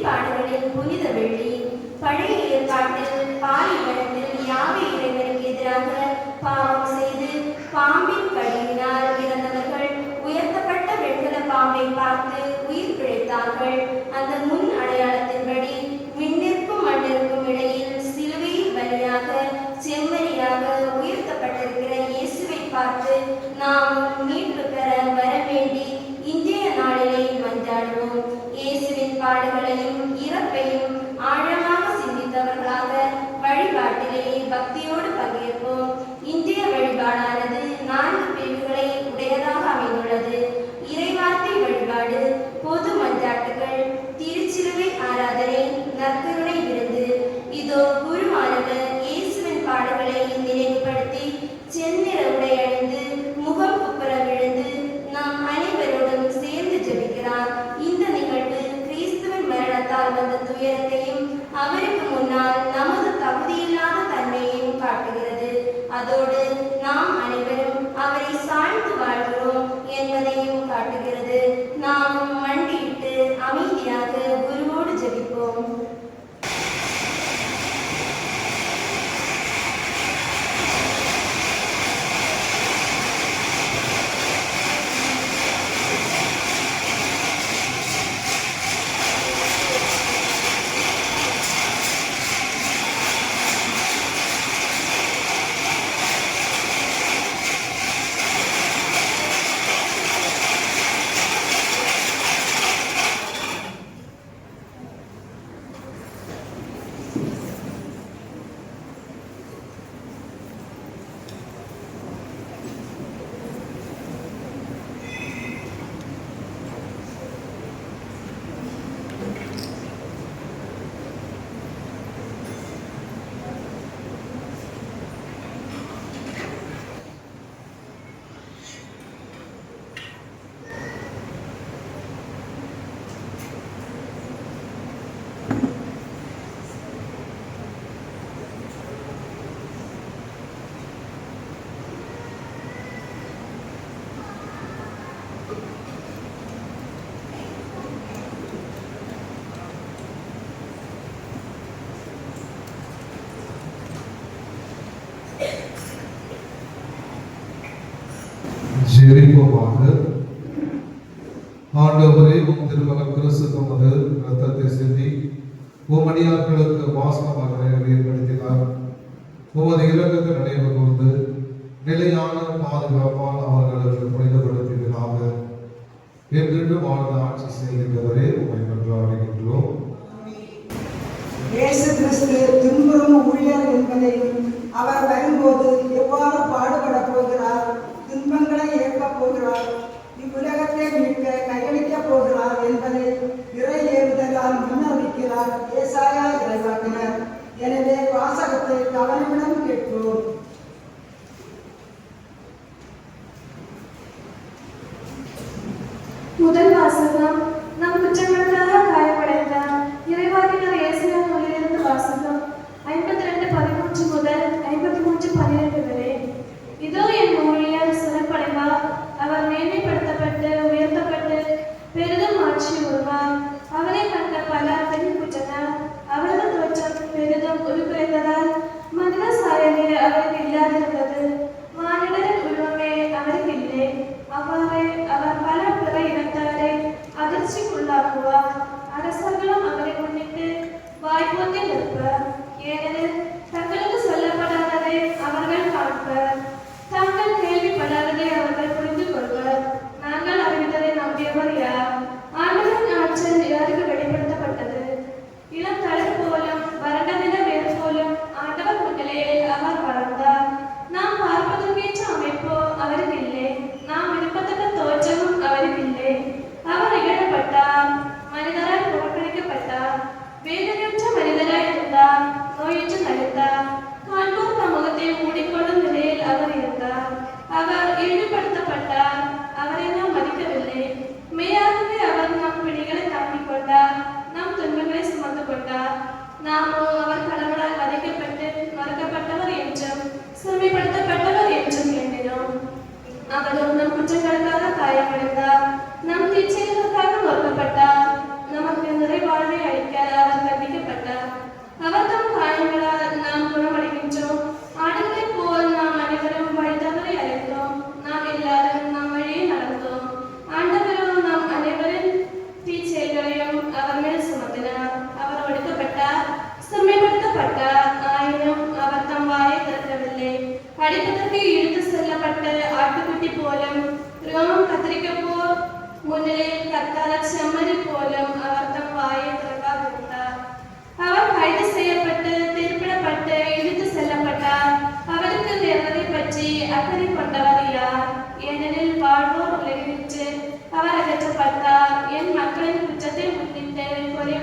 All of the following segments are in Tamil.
திருப்பாடுகளின் புனித வெள்ளி. பழைய ஏற்பாட்டில் பாலைவனத்தில் யாவே இறைவனுக்கு எதிராக பாவம் செய்து பாம்பின் கடியினால் இறந்தவர்கள் உயர்த்தப்பட்ட வெண்கல பாம்பை பார்த்து உயிர் பிழைத்தார்கள். அந்த முன் அடையாளத்தின்படி விண்ணிற்கும் மண்ணிற்கும் இடையில் சிலுவையின் வழியாக செம்மறியாக உயர்த்தப்பட்டிருக்கிற இயேசுவை பார்த்து நாம் மீட்பு பெற வர வேண்டி இன்றைய நாளிலே மன்றாடுவோம். இயேசுவின் பாடுகளையும் இறப்பையும் ஆழமாக சிந்தித்தவர்களாக வழிபாட்டிலே பக்தியோடு பங்கேற்போம். இன்றைய வழிபாடானது 4 பிரிவுகளை உடையதாக அமைந்துள்ளது. இறைவார்த்தை வழிபாடு, பொது மன்றாட்டுகள், திருச்சிலுவை ஆராதனை, நற்கருணை விருந்து. இதோ குருவானவர் இயேசுவின் பாடுகளை நினைவுபடுத்தி செந்நிற உடை அணிந்து முகம் குப்புற விழுந்து நாம் அனைவரோடும் சேர்ந்து ஜெபிக்கிறார். இந்த நிகழ்வு கிறிஸ்துவின் மரணத்தால் வந்த துயரத்தையும் அவருக்கு முன்னால் நமது தகுதியில்லாத தன்மையையும் காட்டுகிறது. அதோடு நாம் அனைவரும் அவரை சாய்ந்து வாழ்கிறோம் என்பதையும் காட்டுகிறது. நாம் மண்டியிட்டு அமைதியாக குருவோடு ஜெபிப்போம். ஜெபிப்போமாக. ஆண்டவரே, உம் திருமகன் கிறிஸ்து தமது இரத்தத்தை சிந்தி உமடியார்களுக்கு வாசனமாக ஏற்படுத்தினார். உமது இரக்கத்தை நினைவு கூர்ந்து நிலையான பாதுகாப்பால் அவர்களுக்கு புனிதப்படுத்துவீராக. என்றென்று வாழ்ந்து ஆட்சி செய்கின்றவரே, உம்மை நன்றாடுகின்றோம். இயேசு கிறிஸ்து துன்புறும் ஊழியர் என்பதையும் அவர் வரும்போது எவ்வாறு பாடுபட போகிறார், துன்பங்களை ஏற்கப் போகிறார், இவ்வுலகத்தை மீட்க கையளிக்கப் போகிறார் என்பதை இறை ஏவுதலால் முன்னறிவிக்கிறார் ஏசாயா இறைவாக்கினர். எனவே வாசகத்தை கவனமுடன் கேட்போம். முதல் வாசகம். நம் குற்றங்களுக்காக காயமடைந்த இறைவாக்கினர் இயேசுவின் நூலிலிருந்து வாசகம். 52:13 முதல் 53:12 வரை. இதோ என் ஊழியர் சிறப்படைவார், அவர் மேன்மைப்படுத்தப்பட்டு உயர்த்தப்பட்டு பெரிதும் ஆட்சி வருவார். அவரை கண்ட பலர் திணிப்புற்றனர். அவரது தோற்றம் பெரிதும் உருக்குலைந்ததால் மனித சாயலே அவருக்கு இல்லாதிருந்தது. மானிடரின் உருவமே அவருக்கு இல்லை. அவ்வாறே அவர் பல பிற இனத்தாரை அதிர்ச்சிக்குள்ளாக்குவார். அரசர்களும் அவரை முன்னிட்டு வாய்ப்போத்தி நிற்பர். ஏனெனில் தங்களுக்கு சொல்லப்படாததை அவர்கள் காண்பர், தாங்கள் கேள்விப்படாததை அவர்கள் புரிந்து கொள்வர். நாங்கள் அறிவித்ததை நம்பியவர் யார்? ஆண்டவரின் ஆற்றல் யாருக்கு வெளிப்படுத்தப்பட்டது? இளம் தளிர் போலும் வறண்ட நில வேர் போலும் ஆண்டவர் முன்னிலையில் அவர் வளர்ந்தார். நாம் பார்ப்பதற்கேற்ற அமைப்போ அவருக்கு இல்லை, நாம் விருப்பத்தக்க தோற்றமும் அவருக்கு இல்லை. அவர் மனிதராய் புறக்கணிக்கப்பட்டார், வேதனையற்ற மனிதராய் இருந்தார், நோயற்ற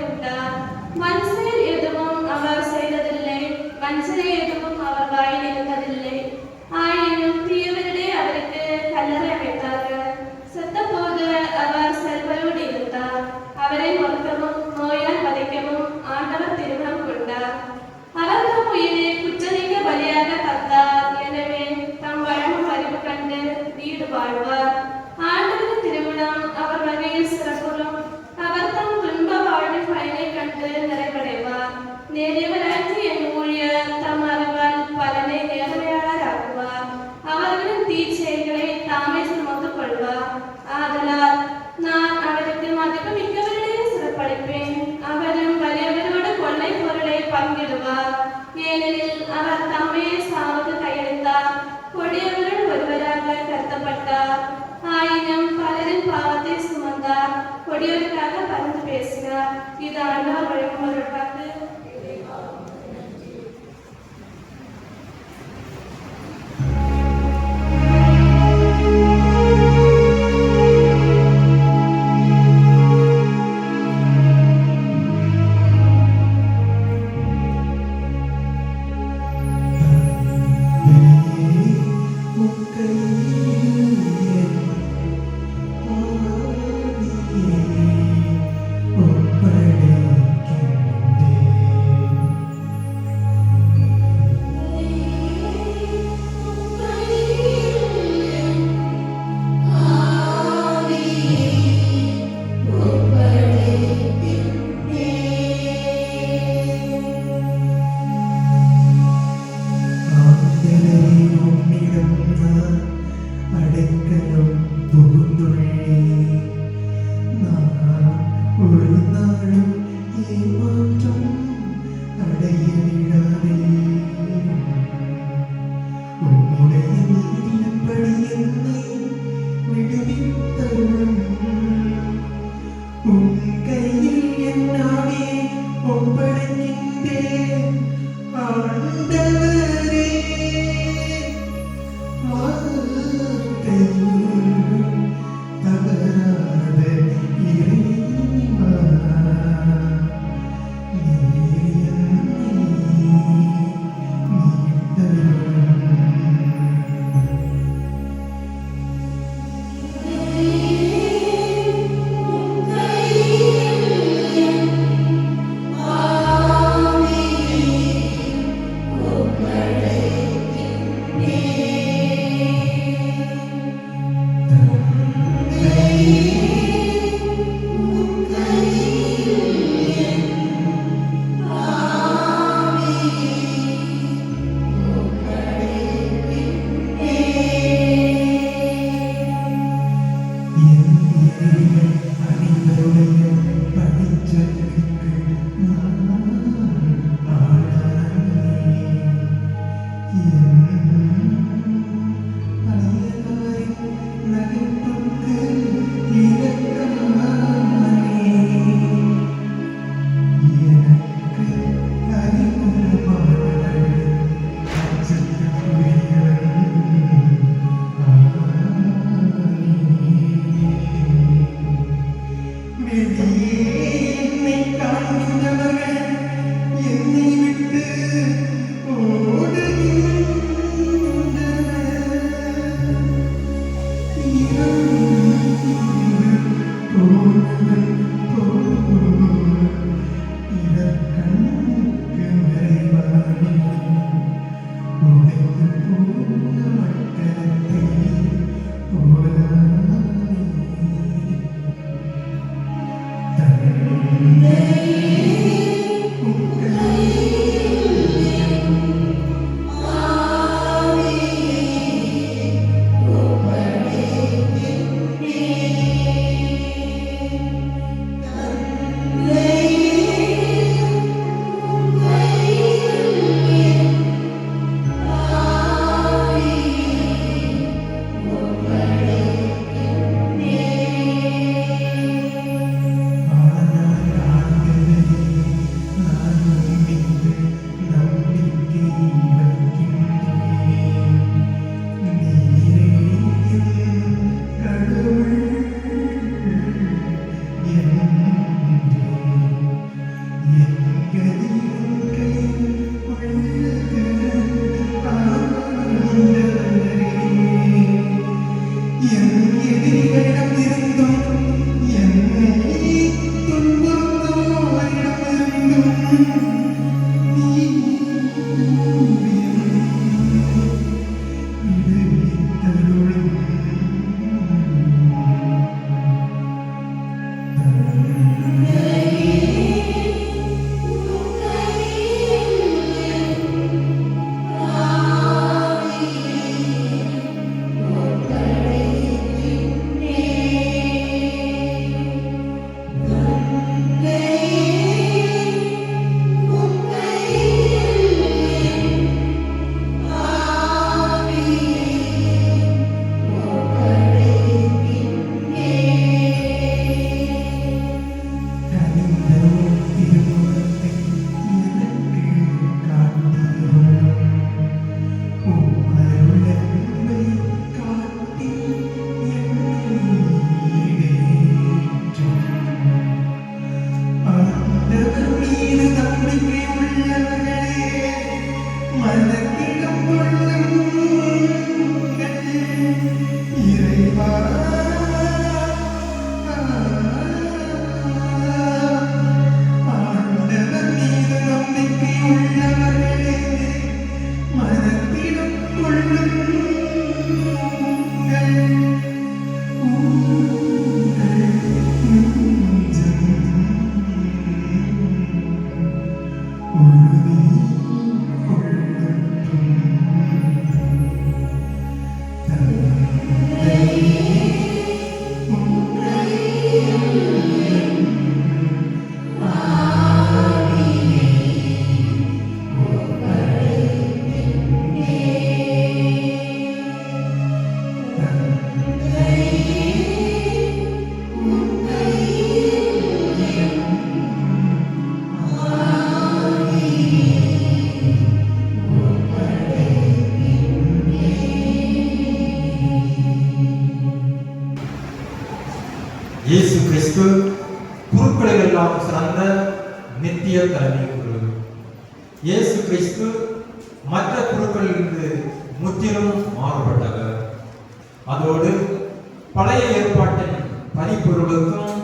உண்டார். மனுஷர் எதுவும் அவர் செய்ததில்லை, மனுஷரை எதுவும் அவர் வாயில் இருந்ததில்லை. ஆயினும் தீயவரிடையே அவருக்கு கல்லறை அமைத்தார்கள். செத்தபோது அவர் செல்வரோடு இருந்தார். அவரை மறுக்கவும் நோயால் வதைக்கவும் ஆண்டவர் திருமணம் கொண்டார். அவர் தம் உயிரை குற்றநீக்க பலியாக தந்தார். எனவே தம் வழங்கும் அறிவு கண்டு வீடு வாழ்வார். ஆண்டவரின் திருமணம் அவர் வகையில் சிறப்புறும். அவர் தம் துன்ப வாழ்வின் பயனை கண்டு நிறைவடைவார். நேரியவராகி என் ஊழியர் தம் அறிவால் பலனை நேர்மையாளராக்குவார். அவர்களின் தீச்செயல்களை தாமே சுமந்து கொள்வார். ஆதலால் நான் அவருக்கு மதிப்பு மிக்கவர்களிடையே சிறப்பளிப்பேன். அவரும் வலியவரோடு கொள்ளை பொருளை பங்கிடுவார். ஏனெனில் அவர் தம்மே சாவுக்கு கையெழுத்தார். கொடியவர்கள் ஒருவராக கருத்தப்பட்டார். ஆயினும் பலரின் பாவத்தை சுமந்தார். கொடியவருக்காக பரிந்து பேசினார். இது ஆண்டவர் வழங்கும் அருள்வாக்கு. ஒப்படைக்கின்றேன் இயேசு கிறிஸ்து குருக்களில் எல்லாம் சிறந்த நித்திய தலைமை குரு. இயேசு கிறிஸ்து மற்ற குருக்களிலிருந்து முற்றிலும் மாறுபட்டவர். அதோடு பழைய ஏற்பாட்டின் பரிபொருளுக்கும்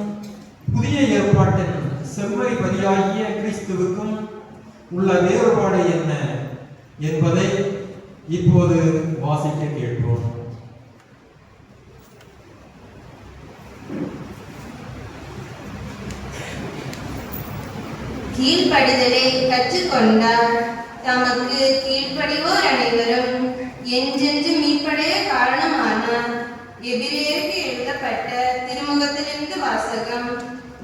புதிய ஏற்பாட்டின் செம்மறி பலியாகிய கிறிஸ்துவுக்கும் உள்ள வேறுபாடு என்ன என்பதை இப்போது வாசிக்க கேட்போம். கீழ்ப்படிதலை கற்றுக்கொண்டார். தமக்கு கீழ்ப்படிவோர் அனைவரும் என்றென்று மீட்படைய காரணமானார். எபிரேயருக்கு எழுதப்பட்ட திருமுகத்திலிருந்து வாசகம்.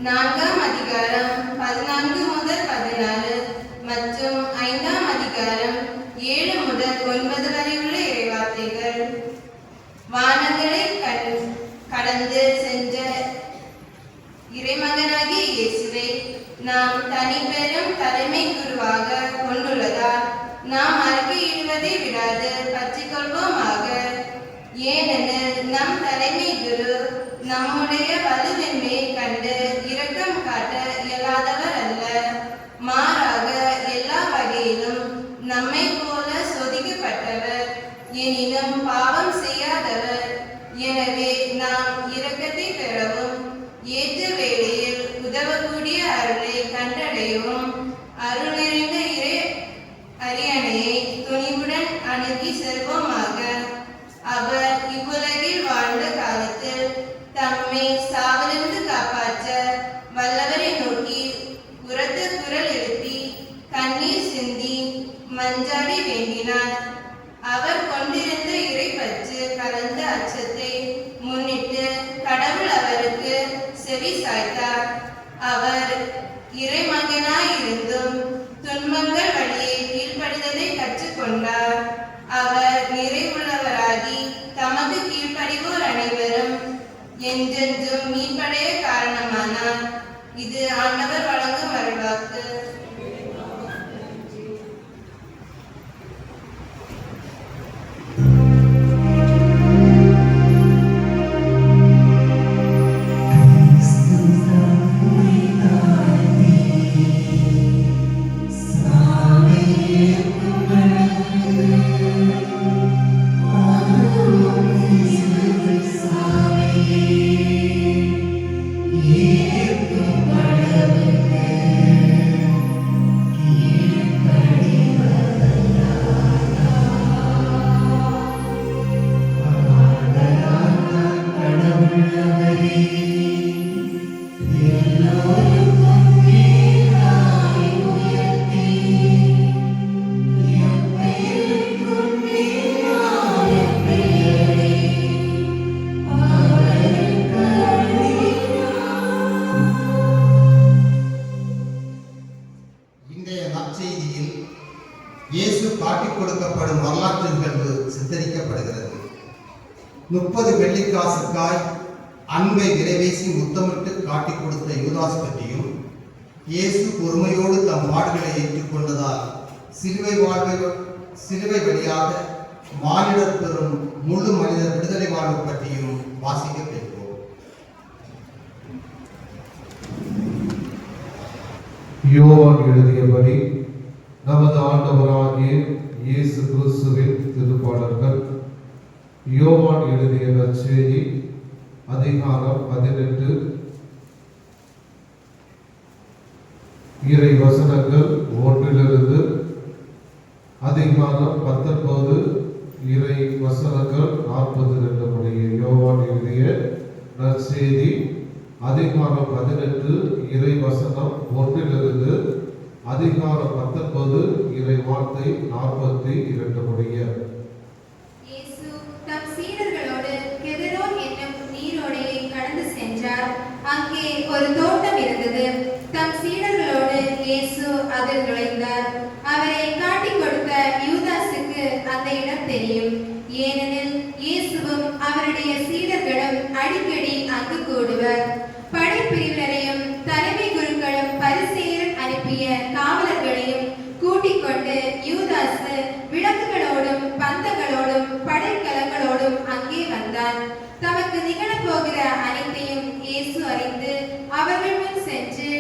4ஆம் அதிகாரம் 14 முதல் 14 மற்றும் 5ஆம் அதிகாரம் 7 முதல் 9 வரை உள்ள இறைவார்த்தைகள். வானங்களை கடந்து சென்ற இறைமகனாகிய இயேசுவை நாம் தனிப்பெரும் தலைமை குருவாக கொண்டுள்ளதால் நாம் அறிக்கையிடுவதை விடாது பற்றிக்கொள்வோமாக. ஏனெனில் நம் தலைமை குரு நம்முடைய வலுவின்மையை கண்டு இரக்கம் காட்ட இயலாதவர் அல்ல. மாறாக எல்லா வகையிலும் நம்மை போல சோதிக்கப்பட்டவர், எனினும் பாவம் செய்யாதவர். எனவே நாம் இரக்கத்தை பெறவும் ஏற்ற வேளையில் உதவக்கூடிய அருளை கண்டடையவும் அருள் நிறைந்த இறை அரியணையை துணிவுடன் அணுகி செல்வோமாக. அவர் இவ்வுலகில் வாழ்ந்த காலத்தில் தம்மை சாவிலிருந்து காப்பாற்ற வல்லவரை நோக்கி உரத்த குரல் எழுப்பி கண்ணீர் சிந்தி மஞ்சாடி வேண்டினார். அவர் கொண்டிருந்த இறைப்பற்று கலந்த அச்சத்தை முன்னிட்டு கடவுள் அவருக்கு செவி சாய்த்தார். அவர் இறைமகனாயிருந்தும் துன்பங்கள் வழியே கீழ்ப்படிதலை கற்றுக்கொண்டார். அவர் நிறைவுள்ளவராகி தமது கீழ்ப்படிவோர் அனைவரும் என்றென்றும் மீட்படைய காரணமானார். இது ஆண்டவர் வழங்கும் அருள்வாக்கு. Cristo, காட்டிக் கொடுக்கப்படும் வரலாற்று நிகழ்வு சித்தரிக்கப்படுகிறது. 30 வெள்ளிக்காசுக்காய் அன்பை விரைவேசி முத்தமிட்டு காட்டிக் கொடுத்த யூதாஸ் பற்றியும், இயேசு பொறுமையோடு தம் பாடுகளை ஏற்றுக்கொண்டதால் சிலுவை வழியாக மானிடர் பெறும் முழு மனித விடுதலை வாழ்வு பற்றியும் வாசிக்க பெற்றோம். யோவான் எழுதியபடி நமது ஆண்டவராகிய இயேசு கிறிஸ்துவின் திருப்பாடல்கள். யோவான் எழுதிய நற்செய்தி அதிகாரம் 18 இறை வசனங்கள் 1 அதிகாரம் 19 இறை வசனங்கள் 42 முடிய. யோவான் எழுதிய நற்செய்தி அதிகாரம் 18 இறை வசனம் 1 அதிகாரம் 19 இறை வார்த்தை 42 முடிய. இயேசு தம் சீடர்களோடு கெதரோன் என்னும் நீரோடையை கடந்து சென்றார். அங்கே ஒரு தோட்டம் இருந்தது. தம் சீடர்களோடு இயேசு அதில் நுழைந்தார். அவரை காட்டிக் கொடுத்த யூதாசுக்கு அந்த இடம் தெரியும். ஏனெனில் இயேசுவும் அவருடைய சீடர்களும் அடிக்கடி அங்கு கூடுவர். படைப்பிரிவினரையும் தலைமை குருக்களும் பரிசேயரும் அனுப்பிய காவலர்களையும் கூட்டிக் கொண்டு யூதாசு விளக்குகளோடும் பந்தங்களோடும் படைக்கலங்களோடும் அங்கே வந்தான். தமக்கு நிகழப்போகிற அனைத்தையும் இயேசு அறிந்து அவர்கள் முன் சென்று,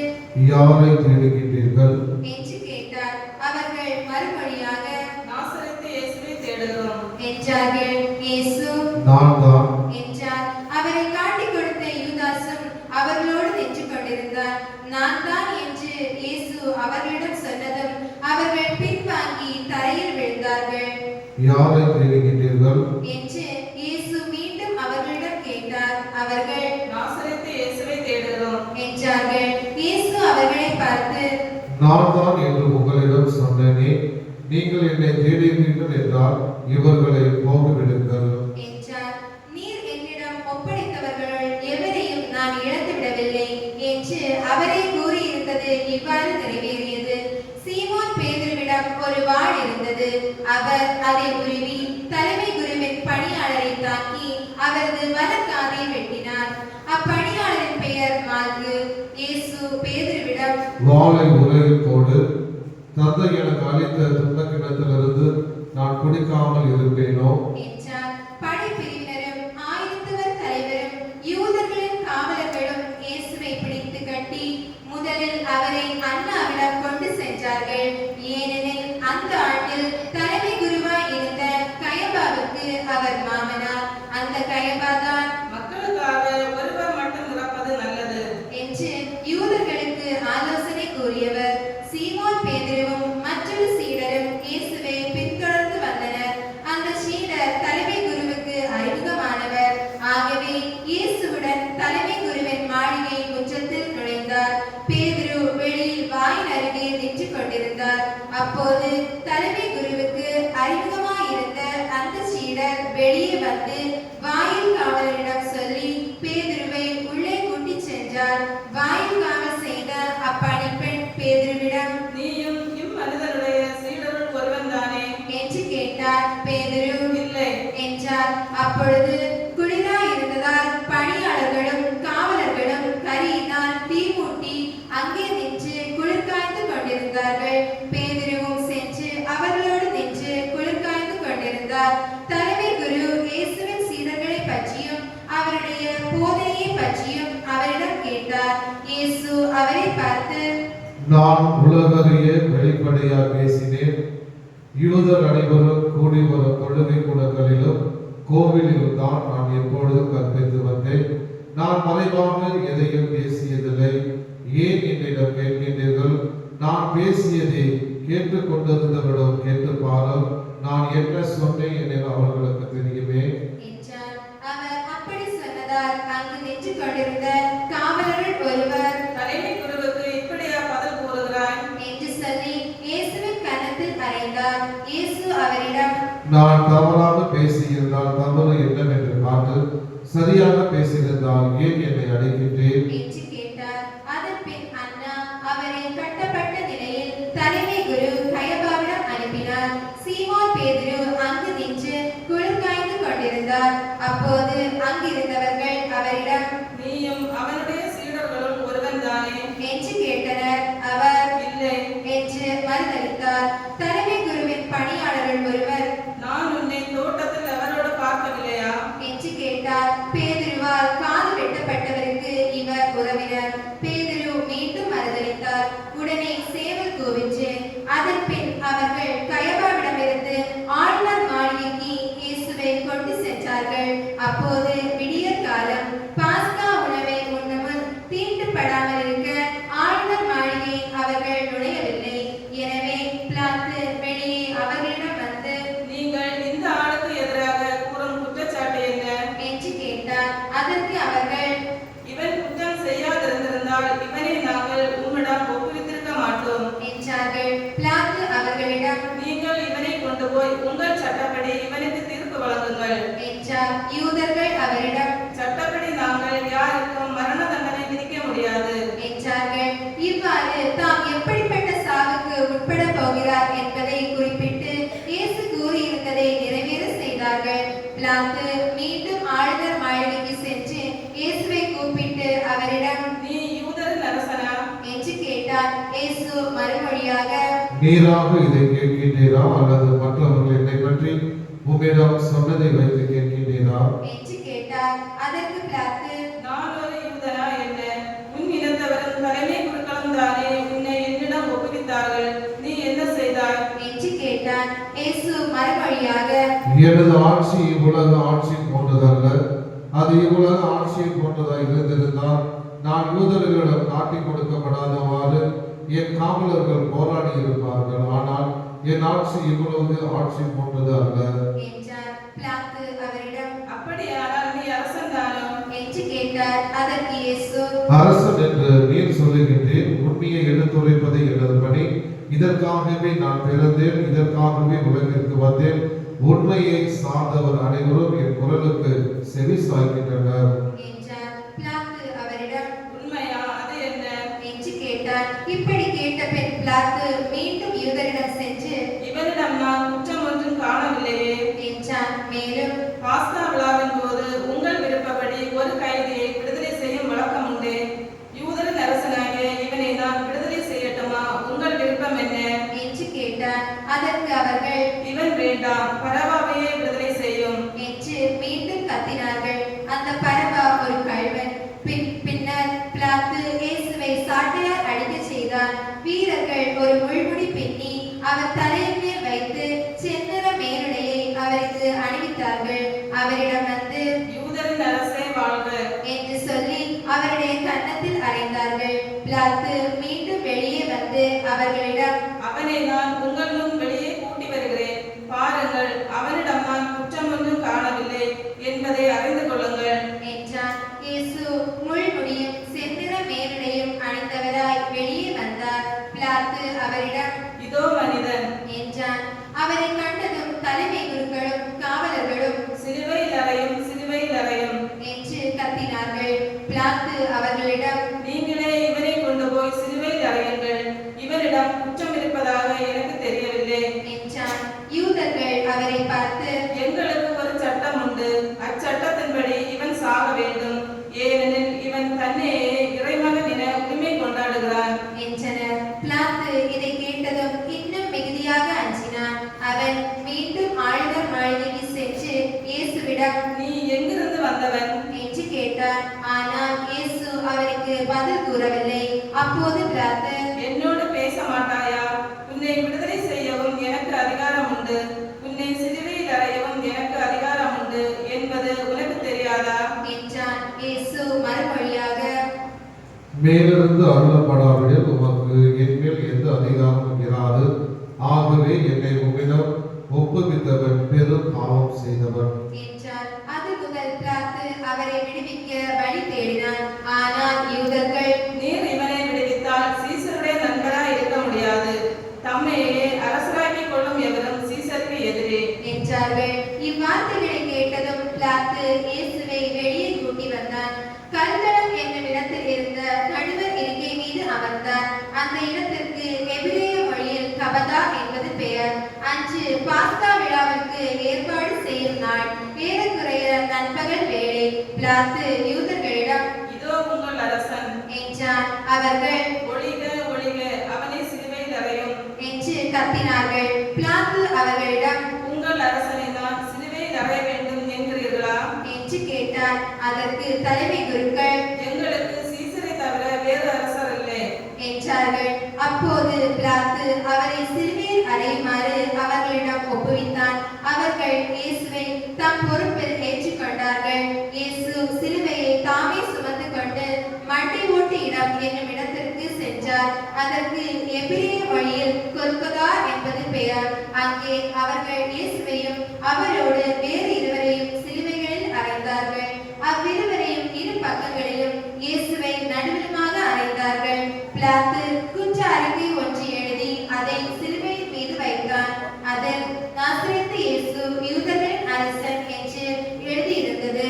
யாரை தேடுகின்றீர்கள் என்று கேட்டார். அவர்கள் மறுமொழியாக, நாசரேத்து இயேசுவை தேடுகிறோம் என்றார்கள். இயேசு, நான் தான் என்றார். அவரை காட்டிக் கொடுத்த யூதாசும் அவர்களோடு நின்று கொண்டிருந்தார். நான் தான் என்று இயேசு அவர்களிடம் சொன்னதும் அவர்கள் பின்வாங்கி தரையில் விழுந்தார்கள். யாரை தேடுகின்றீர்கள் என்று இயேசு மீண்டும் அவர்களிடம் கேட்டார். அவர்கள், நாசரேத்து இயேசுவை தேடுகிறோம் என்றார்கள். இயேசு அவர்களை பார்த்து, நான் தான் என்று உங்களிடம் சொன்னேனே. நீங்கள் என்னை தேடுகிறீர்கள் என்றால் இவர்களை போகவிடுங்கள் என்றார். நீர் என்னிடம் ஒப்படைத்தவர்களுள் எவரையும் நான் இழந்து விடவில்லை என்று அவரே கூறியிருந்தது இவ்வாறு நிறைவேறியது. சீமோன் பேதுருவிடம் ஒரு வாள் இருந்தது. அவர் அதை உருவி தலைமை குருவின் பணியாளரை தாக்கி அவரது வலக்காதை வெட்டினார். அப்பணியாளரின் பெயர் மால்கு. இயேசு பேதுருவிடம், வாளை உரையில் போடு. தந்தை எனக்கு அளித்த துன்பக்கிணத்திலிருந்து நான் குடிக்காமல் இருப்பேனோ என்றார். படைப்பிரிவினரும் ஆயிரத்தவர் தலைவரும் யூதர்களின் காவலர்களும் இயேசுவை பிடித்து கட்டி முதலில் அவரை அண்ணாவிடம் கொண்டு சென்றார்கள். ஏனெனில் அந்த ஆண்டில் தலைமை குருவாய் இருந்த கயபாவுக்கு அவர் மாமனார். அந்த கயபாதான் மக்களுக்காக ஒருவர் மட்டும் இறப்பது நல்லது என்று யூதர்களுக்கு ஆலோசனை கூறியவர். சீமோன் பேதுருவும் மற்றொரு சீடரும் இயேசுவை பின்தொடர்ந்து வந்தனர். அந்த சீடர் தலைமை குருவுக்கு அறிமுகமானவர். ஆகவே இயேசுவுடன் தலைமை குருவின் மாளிகை முற்றத்தில் நுழைந்தார். பேதுரு வெளியில் வாயின் அருகே நின்று கொண்டிருந்தார். அப்போது தலைமை குருவுக்கு அறிமுகமாயிருந்த அந்த சீடர் வெளியே வந்து வாயில் காவலரிடம் சொல்லி பேதுருவை உள்ளே கூட்டிச் சென்றார். வாயில் காவல் செய்த அப்பணிப்பெண் பேதுருவிடம், நீயும் இம்மனிதனுடைய சீடருள் ஒருவன் தானே என்று கேட்டார். பேதுரு, இல்லை என்றார். அப்பொழுது குளிராயிருந்ததால் பணியாளர்களும் காவலர்களும் கரியினால் தீ மூட்டி அங்கே நின்று குளிர் காய்ந்து கொண்டிருந்தார்கள். பேதுருவும் சென்று அவர்களோடு நின்று குளிர் காய்ந்து கொண்டிருந்தார். தலைமை குரு இயேசுவின் சீடர்களை பற்றியும் அவருடைய போதனையை பற்றியும் அவரிடம் கேட்டார். இயேசு அவரை பார்த்து, நான் உலகறிய வெளிப்படையாக பேசினேன். யூதர் அனைவரும் கூடி வரும் தொழுகை கூடங்களிலும் கோவிலிலும் தான் நான் எப்பொழுதும் கற்பித்து வந்தேன். நான் மறைவாக எதையும் பேசியதில்லை. ஏன் என்னிடம் கேட்கின்றீர்கள்? நான் பேசியதை கேட்டுக்கொண்டிருந்தவரிடம் கேட்டு பாரும். நான் என்ன சொன்னேன் என அவர்களுக்கு தெரியுமே என்றார். அவர் அப்படி சொன்னதால் அங்கு நின்று கொண்டிருந்த காவலர்கள் ஒருவர், தலைமை குருவுக்கு இப்படியா பதில் கூறுகிறாய் என்று சொல்லி இயேசுவின் கன்னத்தில் அறைந்தார். இயேசு அவரிடம், நான் தவறாக பேசியிருந்தால் தவறு என்னவென்று காட்டு. சரியாக பேசியிருந்தால் ஏன் என்னை அழைக்கின்றேன் என்று கேட்டார். அதன் பின் அண்ணா அவரை கட்டப்பட்ட நிலையில் தலைமை குரு கயபாவிடம் அனுப்பினார். போனார். சீமோன் பேதுரு அங்கு நின்று குளிர் காய்ந்து கொண்டிருந்தார். அப்போது அங்கிருந்தவர்கள் அவரிடம், நீயும் அவனுடைய சீடர்களுள் ஒருவன் தானே என்று கேட்டனர். அவர் இல்லை என்று மறுதளித்தார். தலைமை குருவின் பணியாளர்கள் ஒருவர், நான் உன்னை தோட்டத்தில் அவரோடு பார்க்கவில்லையா என்று கேட்டார். பேதுருவால் காது வெட்டப்பட்டவருக்கு இவர் உறவினர். பேதுரு மீண்டும் மறுதளித்தார். உடனே சேவல் கூவிற்று. அதன் பின் அவர்கள் கயபாவிடமிருந்து ஆளுநர் மாளிகைக்கு இயேசுவை கொண்டு சென்றார்கள். அப்போது விடியற் காலம். பாஸ்கா உணவை உண்ணவும் தீட்டுப்படாமல் இருக்க ஆளுநர் மாளிகை அவர்கள் நுழையவில்லை. எனவே பிலாத்து வெளியே அவர்களிடம் வந்து, நீங்கள் இந்த ஆளுக்கு எதிராக கூறும் குற்றச்சாட்டு என்ன என்று கேட்டார். அதற்கு அவர்கள், இவன் குற்றம் செய்யாதிருந்திருந்தால் இவனை நாங்கள் உம்மிடம் ஒப்புவித்திருக்க மாட்டோம் என்றார்கள். பிலாத்து அவர்களிடம் நீங்கள் இவனை கொண்டு போய் உங்கள் சட்டப்படி இவனுக்கு தீர்ப்பு வழங்குங்கள் என்றார். யூதர்கள் அவரிடம் சட்டப்படி நாங்கள் யாருக்கும் மரண தண்டனை விதிக்க முடியாது என்றார்கள். இவ்வாறு தாம் எப்படிப்பட்ட சாவுக்கு உட்பட போகிறார் என்பதை குறிப்பிட்டு இயேசு கூறியிருந்ததை நிறைவேற செய்தார்கள். பிலாத்து மீண்டும் ஆளுநர் மாளிகைக்கு சென்று இயேசுவை கூப்பிட்டு அவரிடம், நீ யூதரின் அரசனா என்று கேட்டார். இயேசு மறுமொழியாக, நீராக இதை கேட்கின்றீரா அல்லது மற்றவர்கள் என்னை பற்றி உம்மிடம் சொன்னதை வைத்து கேட்கின்றீரா என்று கேட்டார். அதற்கு பிலாத்து, நான் ஒரு யூதனா என்ன உன் இனத்தவரும் தலைமை குருக்களும் தானே உன்னை என்னிடம் ஒப்புவித்தார்கள் நீ என்ன செய்தாய் என்று கேட்டார். இயேசு மறுமொழியாக, எனது ஆட்சி இவ்வுலக ஆட்சி போன்றதல்ல. அது இவ்வுலக ஆட்சியை போன்றதாக இருந்திருந்தால் நான் யூதர்களிடம் காட்டிக் கொடுக்கப்படாதவாறு என் காவலர்கள் போராடி இருப்பார்கள். ஆனால் என் ஆட்சி இவ்வளவு ஆட்சி போன்றது அல்ல என்றார். பிலாத்து அவரிடம், அப்படியானால் நீ அரசன் தானோ என்று கேட்டார். அதற்கு இயேசு, அரசன் என்று நீர் சொல்லுகின்றேன். உண்மையை எடுத்துரைப்பதை எனது பணி. இதற்காகவே நான் பிறந்தேன், இதற்காகவே உலகிற்கு வந்தேன். உண்மையை சார்ந்தவர் அனைவரும் என் குரலுக்கு செவி சாய்க்கின்றனர் என்றார். பிலாத்து அவரிடம், உண்மையா அது என்ன என்று கேட்டார். இப்படி கேட்ட பின் பிலாத்து மீண்டும் யூதரிடம் சென்று இவனிடம் நான் குற்றம் ஒன்றும் காணவில்லையே என்றான். மேலும், பாஸ்கா விழாவின் போது உங்கள் விருப்பப்படி ஒரு கைதியை விடுதலை செய்யும் வழக்கம் உண்டு யூதரின் அரசனாகிய இவனை நான் விடுதலை செய்யட்டுமா உங்கள் விருப்பம் என்ன என்று கேட்டார். அதற்கு அவர்கள், இவன் வேண்டாம் பரவாவையே விடுதலை செய்யும் என்று மீண்டும் கத்தினார்கள். அந்த பரவா ஒரு கள்வன். பின்னர் பிலாத்து இயேசுவை சாட்டையால் அடிக்கச் செய்தார். வீரர்கள் ஒரு முள்முடி பின்னி அவர் தலையின் மேல் வைத்து செந்நிற மேலுடையை அவருக்கு அணிவித்தார்கள். அவரிடம் வந்து, யூதரின் அரசே வாழ்க என்று சொல்லி அவருடைய கன்னத்தில் அறைந்தார்கள். பிலாத்து மீண்டும் வெளியே வந்து அவர்களிடம், அவனை நான் உங்கள் முன் வெளியே கூட்டி வருகிறேன் பாருங்கள் அவனிடம் நான் குற்றம் ஒன்றும் காணவில்லை என்பதை அறிந்து கொள்ளுங்கள் என்றான். இயேசு முள்முடியும் செந்நிற மேலுடையும் அணிந்தவராய் வெளியே வந்தார். பிலாத்து அவரிடம், இதோ மனிதன் என்றான். அவரை கண்டதும் தலைமை குருக்களும் காவலர்களும் சிலுவையில் அறையும் என்று கத்தினார்கள். பிலாத்து அவர்களிடம், நீங்களே இவனை கொண்டு போய் சிலுவையில் அறையுங்கள் இவனிடம் குற்றம் இருப்பதாக எனக்கு தெரியவில்லை என்றான். யூதர்கள் அவரை பார்த்து, எங்களுக்கு ஒரு சட்டம் உண்டு அச்சட்டத்தின்படி இவன் சாக வேண்டும் ஏனெனில் இவன் தன்னையே இறைமகன் என உரிமை கொண்டாடுகிறான் என்றனர். பிலாத்து இதை கேட்டதும் இன்னும் மிகுதியாக அஞ்சினான். அவன் மீண்டும் ஆளுநர் மாளிகைக்கு சென்று இயேசுவிடம், நீ எங்கிருந்து வந்தவன் என்று கேட்டார். ஆனால் இயேசு அவருக்கு பதில் கூறவில்லை. அப்போது பிலாத்து, என்னோடு பேச மாட்டாயா உன்னை விடுதலை செய்யவும் எனக்கு அதிகாரம் உண்டு உன்னை சிலுவையில் அறையவும் எனக்கு அதிகாரம் உண்டு என்பது உனக்கு தெரியாதா என்றான். இயேசு மறுமொழியாக, மேலிருந்து அருளப்படாவிடில் உமக்கு என்மேல் எந்த அதிகாரமும் இராது. ஆகவே என்னை உம்மிடம் ஒப்புவித்தவன் பெரும் பாவம் செய்தவன் என்றார். அது முதல் பிலாத்து அவரை விடுவிக்க வழி தேடினான். ஆனால் யூதர்கள், நீர் இவனை விடுவித்தால் சீசருடைய நண்பராய் இருக்க முடியாது தம்மையே அரசராக்கிக் கொள்ளும் எவரும் சீசருக்கு எதிரே என்றார்கள். இவ்வார்த்தைகளை கேட்டதும் பிலாத்து இயேசுவை வெளியே கூட்டி வந்தான். கல்தளம் என்னும் இடத்தில் இருந்த நடுவர் இருக்கை மீது அமர்ந்தார். அந்த இடத்திற்கு எபிரேய மொழியில் கபதா என்பது பெயர். அன்று நாள் ஏறக்குறைய நண்பகல் வேளை பிலாத்து யூதர்களிடம் இதோ உங்கள் அரசன் என்றான். அவர்கள் ஒழிக ஒழிக, அவனை சிலுவையில் அறையும் என்று கத்தினார்கள். பிலாத்து அவர்களிடம் உங்கள் அரசனை தான் சிலுவையில் அறைய வேண்டும் என்கிறீர்களா என்று கேட்டார். அதற்கு தலைமை குருக்கள் எங்களுக்கு சீசரை தவிர வேறு அரசர் இல்லை என்றார்கள். அப்போது பிலாத்து அவரை சிலுவையில் அறையுமாறு அவர்களிடம் ஒப்புவித்தான். அவர்கள் இயேசுவை தம் பொறுப்பில் ஏற்றுக்கொண்டார்கள். இயேசு சிலுவையை தாமே சுமந்து கொண்டு மண்டை ஓட்டு இடம் என்னும் இடத்திற்கு சென்றார். அதற்கு எபிரேய மொழியில் கொல்கொதா என்பது பெயர். அங்கே அவர்கள் இயேசுவையும் அவரோடு வேறு இருவரையும் சிலுவைகளில் அறைந்தார்கள். அவ்விருவரையும் இரு பக்கங்களிலும் இயேசுவை நடுவிலுமாக அறைந்தார்கள். பிலாத்து குற்ற அறிக்கை ஒன்று எழுதி அதை சிலுவையின் மீது வைத்தான். அதில் நாசரேத்து இயேசு யூதர்களின் அரசன் என்று எழுதியிருந்தது.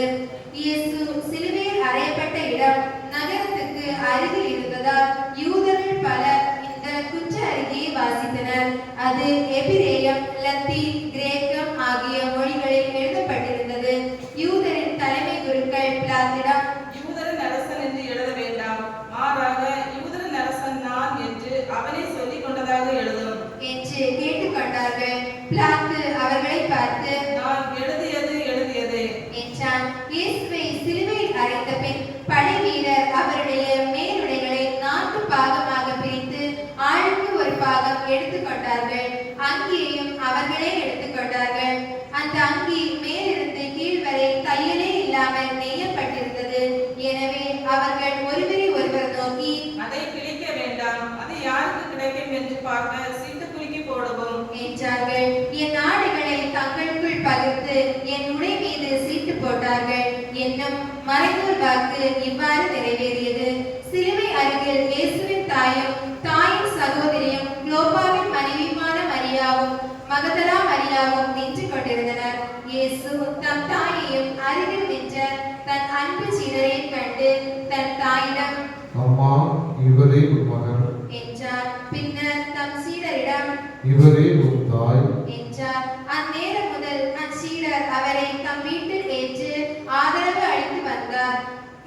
இயேசு சிலுவையில் அறையப்பட்ட இடம் நகரத்துக்கு அருகில் இருந்ததால் யூதர்கள் பலர் இந்த குற்ற அறிக்கையை வாசித்தனர். அது எபிரேயம், லத்தீன், கிரேக்கம் ஆகிய மொழிகளில் எழுதப்பட்டிருந்தது. யூதரின் தலைமை குருக்கள் பிலாத்திடம் யூதரின் அரசன் என்று எழுத வேண்டாம், மாறாக யூதரின் அரசன் நான் என்று அவனை சொல்லிக் கொண்டதாக எழுதும் என்று கேட்டுக்கொண்டார்கள். பிலாத்து அவர்களை பார்த்து நான் எழுதியது என்றான். இயேசுவை சிலுவையில் அறைந்த பின் படை வீரர் அவருடைய மேலுடைகளை 4 பாகமாக பிரித்து ஆளுக்கு ஒரு பாகம் எடுத்துக்கொண்டார்கள். அங்கியையும் அவர்களே எடுத்துக்கொண்டார்கள். அந்த அங்கி மேலிருந்து கீழ் வரை தையலே இல்லாமல் நெய்யப்பட்டிருந்தது. எனவே அவர்கள் ஒருவரை ஒருவர் நோக்கி அதை கிழிக்க வேண்டாம், அது யாருக்கு கிடைக்கும் என்று பார்க்க சீட்டு குலுக்கி போடுவோம் என்றார்கள். என் ஆடைகளை தங்களுக்குள் பகிர்ந்து என் உடை மீது சீட்டு போட்டார்கள் என்னும் மறைநூல் வாக்கு இவ்வாறு நிறைவேறியது. சிலுவை அருகில் இயேசுவின் தாயும் தாயின் சகோதரியும் குளோபாவின் மனைவியுமான மரியாவும் மகதலா மரியாவும் நின்று கொண்டிருந்தனர். இயேசு தம் தாயையும் அருகில் நின்ற தன் அன்பு சீடரையும் கண்டு தன் தாயிடம் அம்மா, இவரே உன் மகன், என்றார். பின்னர் தம் சீடரிடம் இவரே உன் தாய் என்றார். அந்நேரம் முதல் அச்சீடர் அவரை தம் வீட்டில் ஏற்று ஆதரவு அளித்து வந்தார்.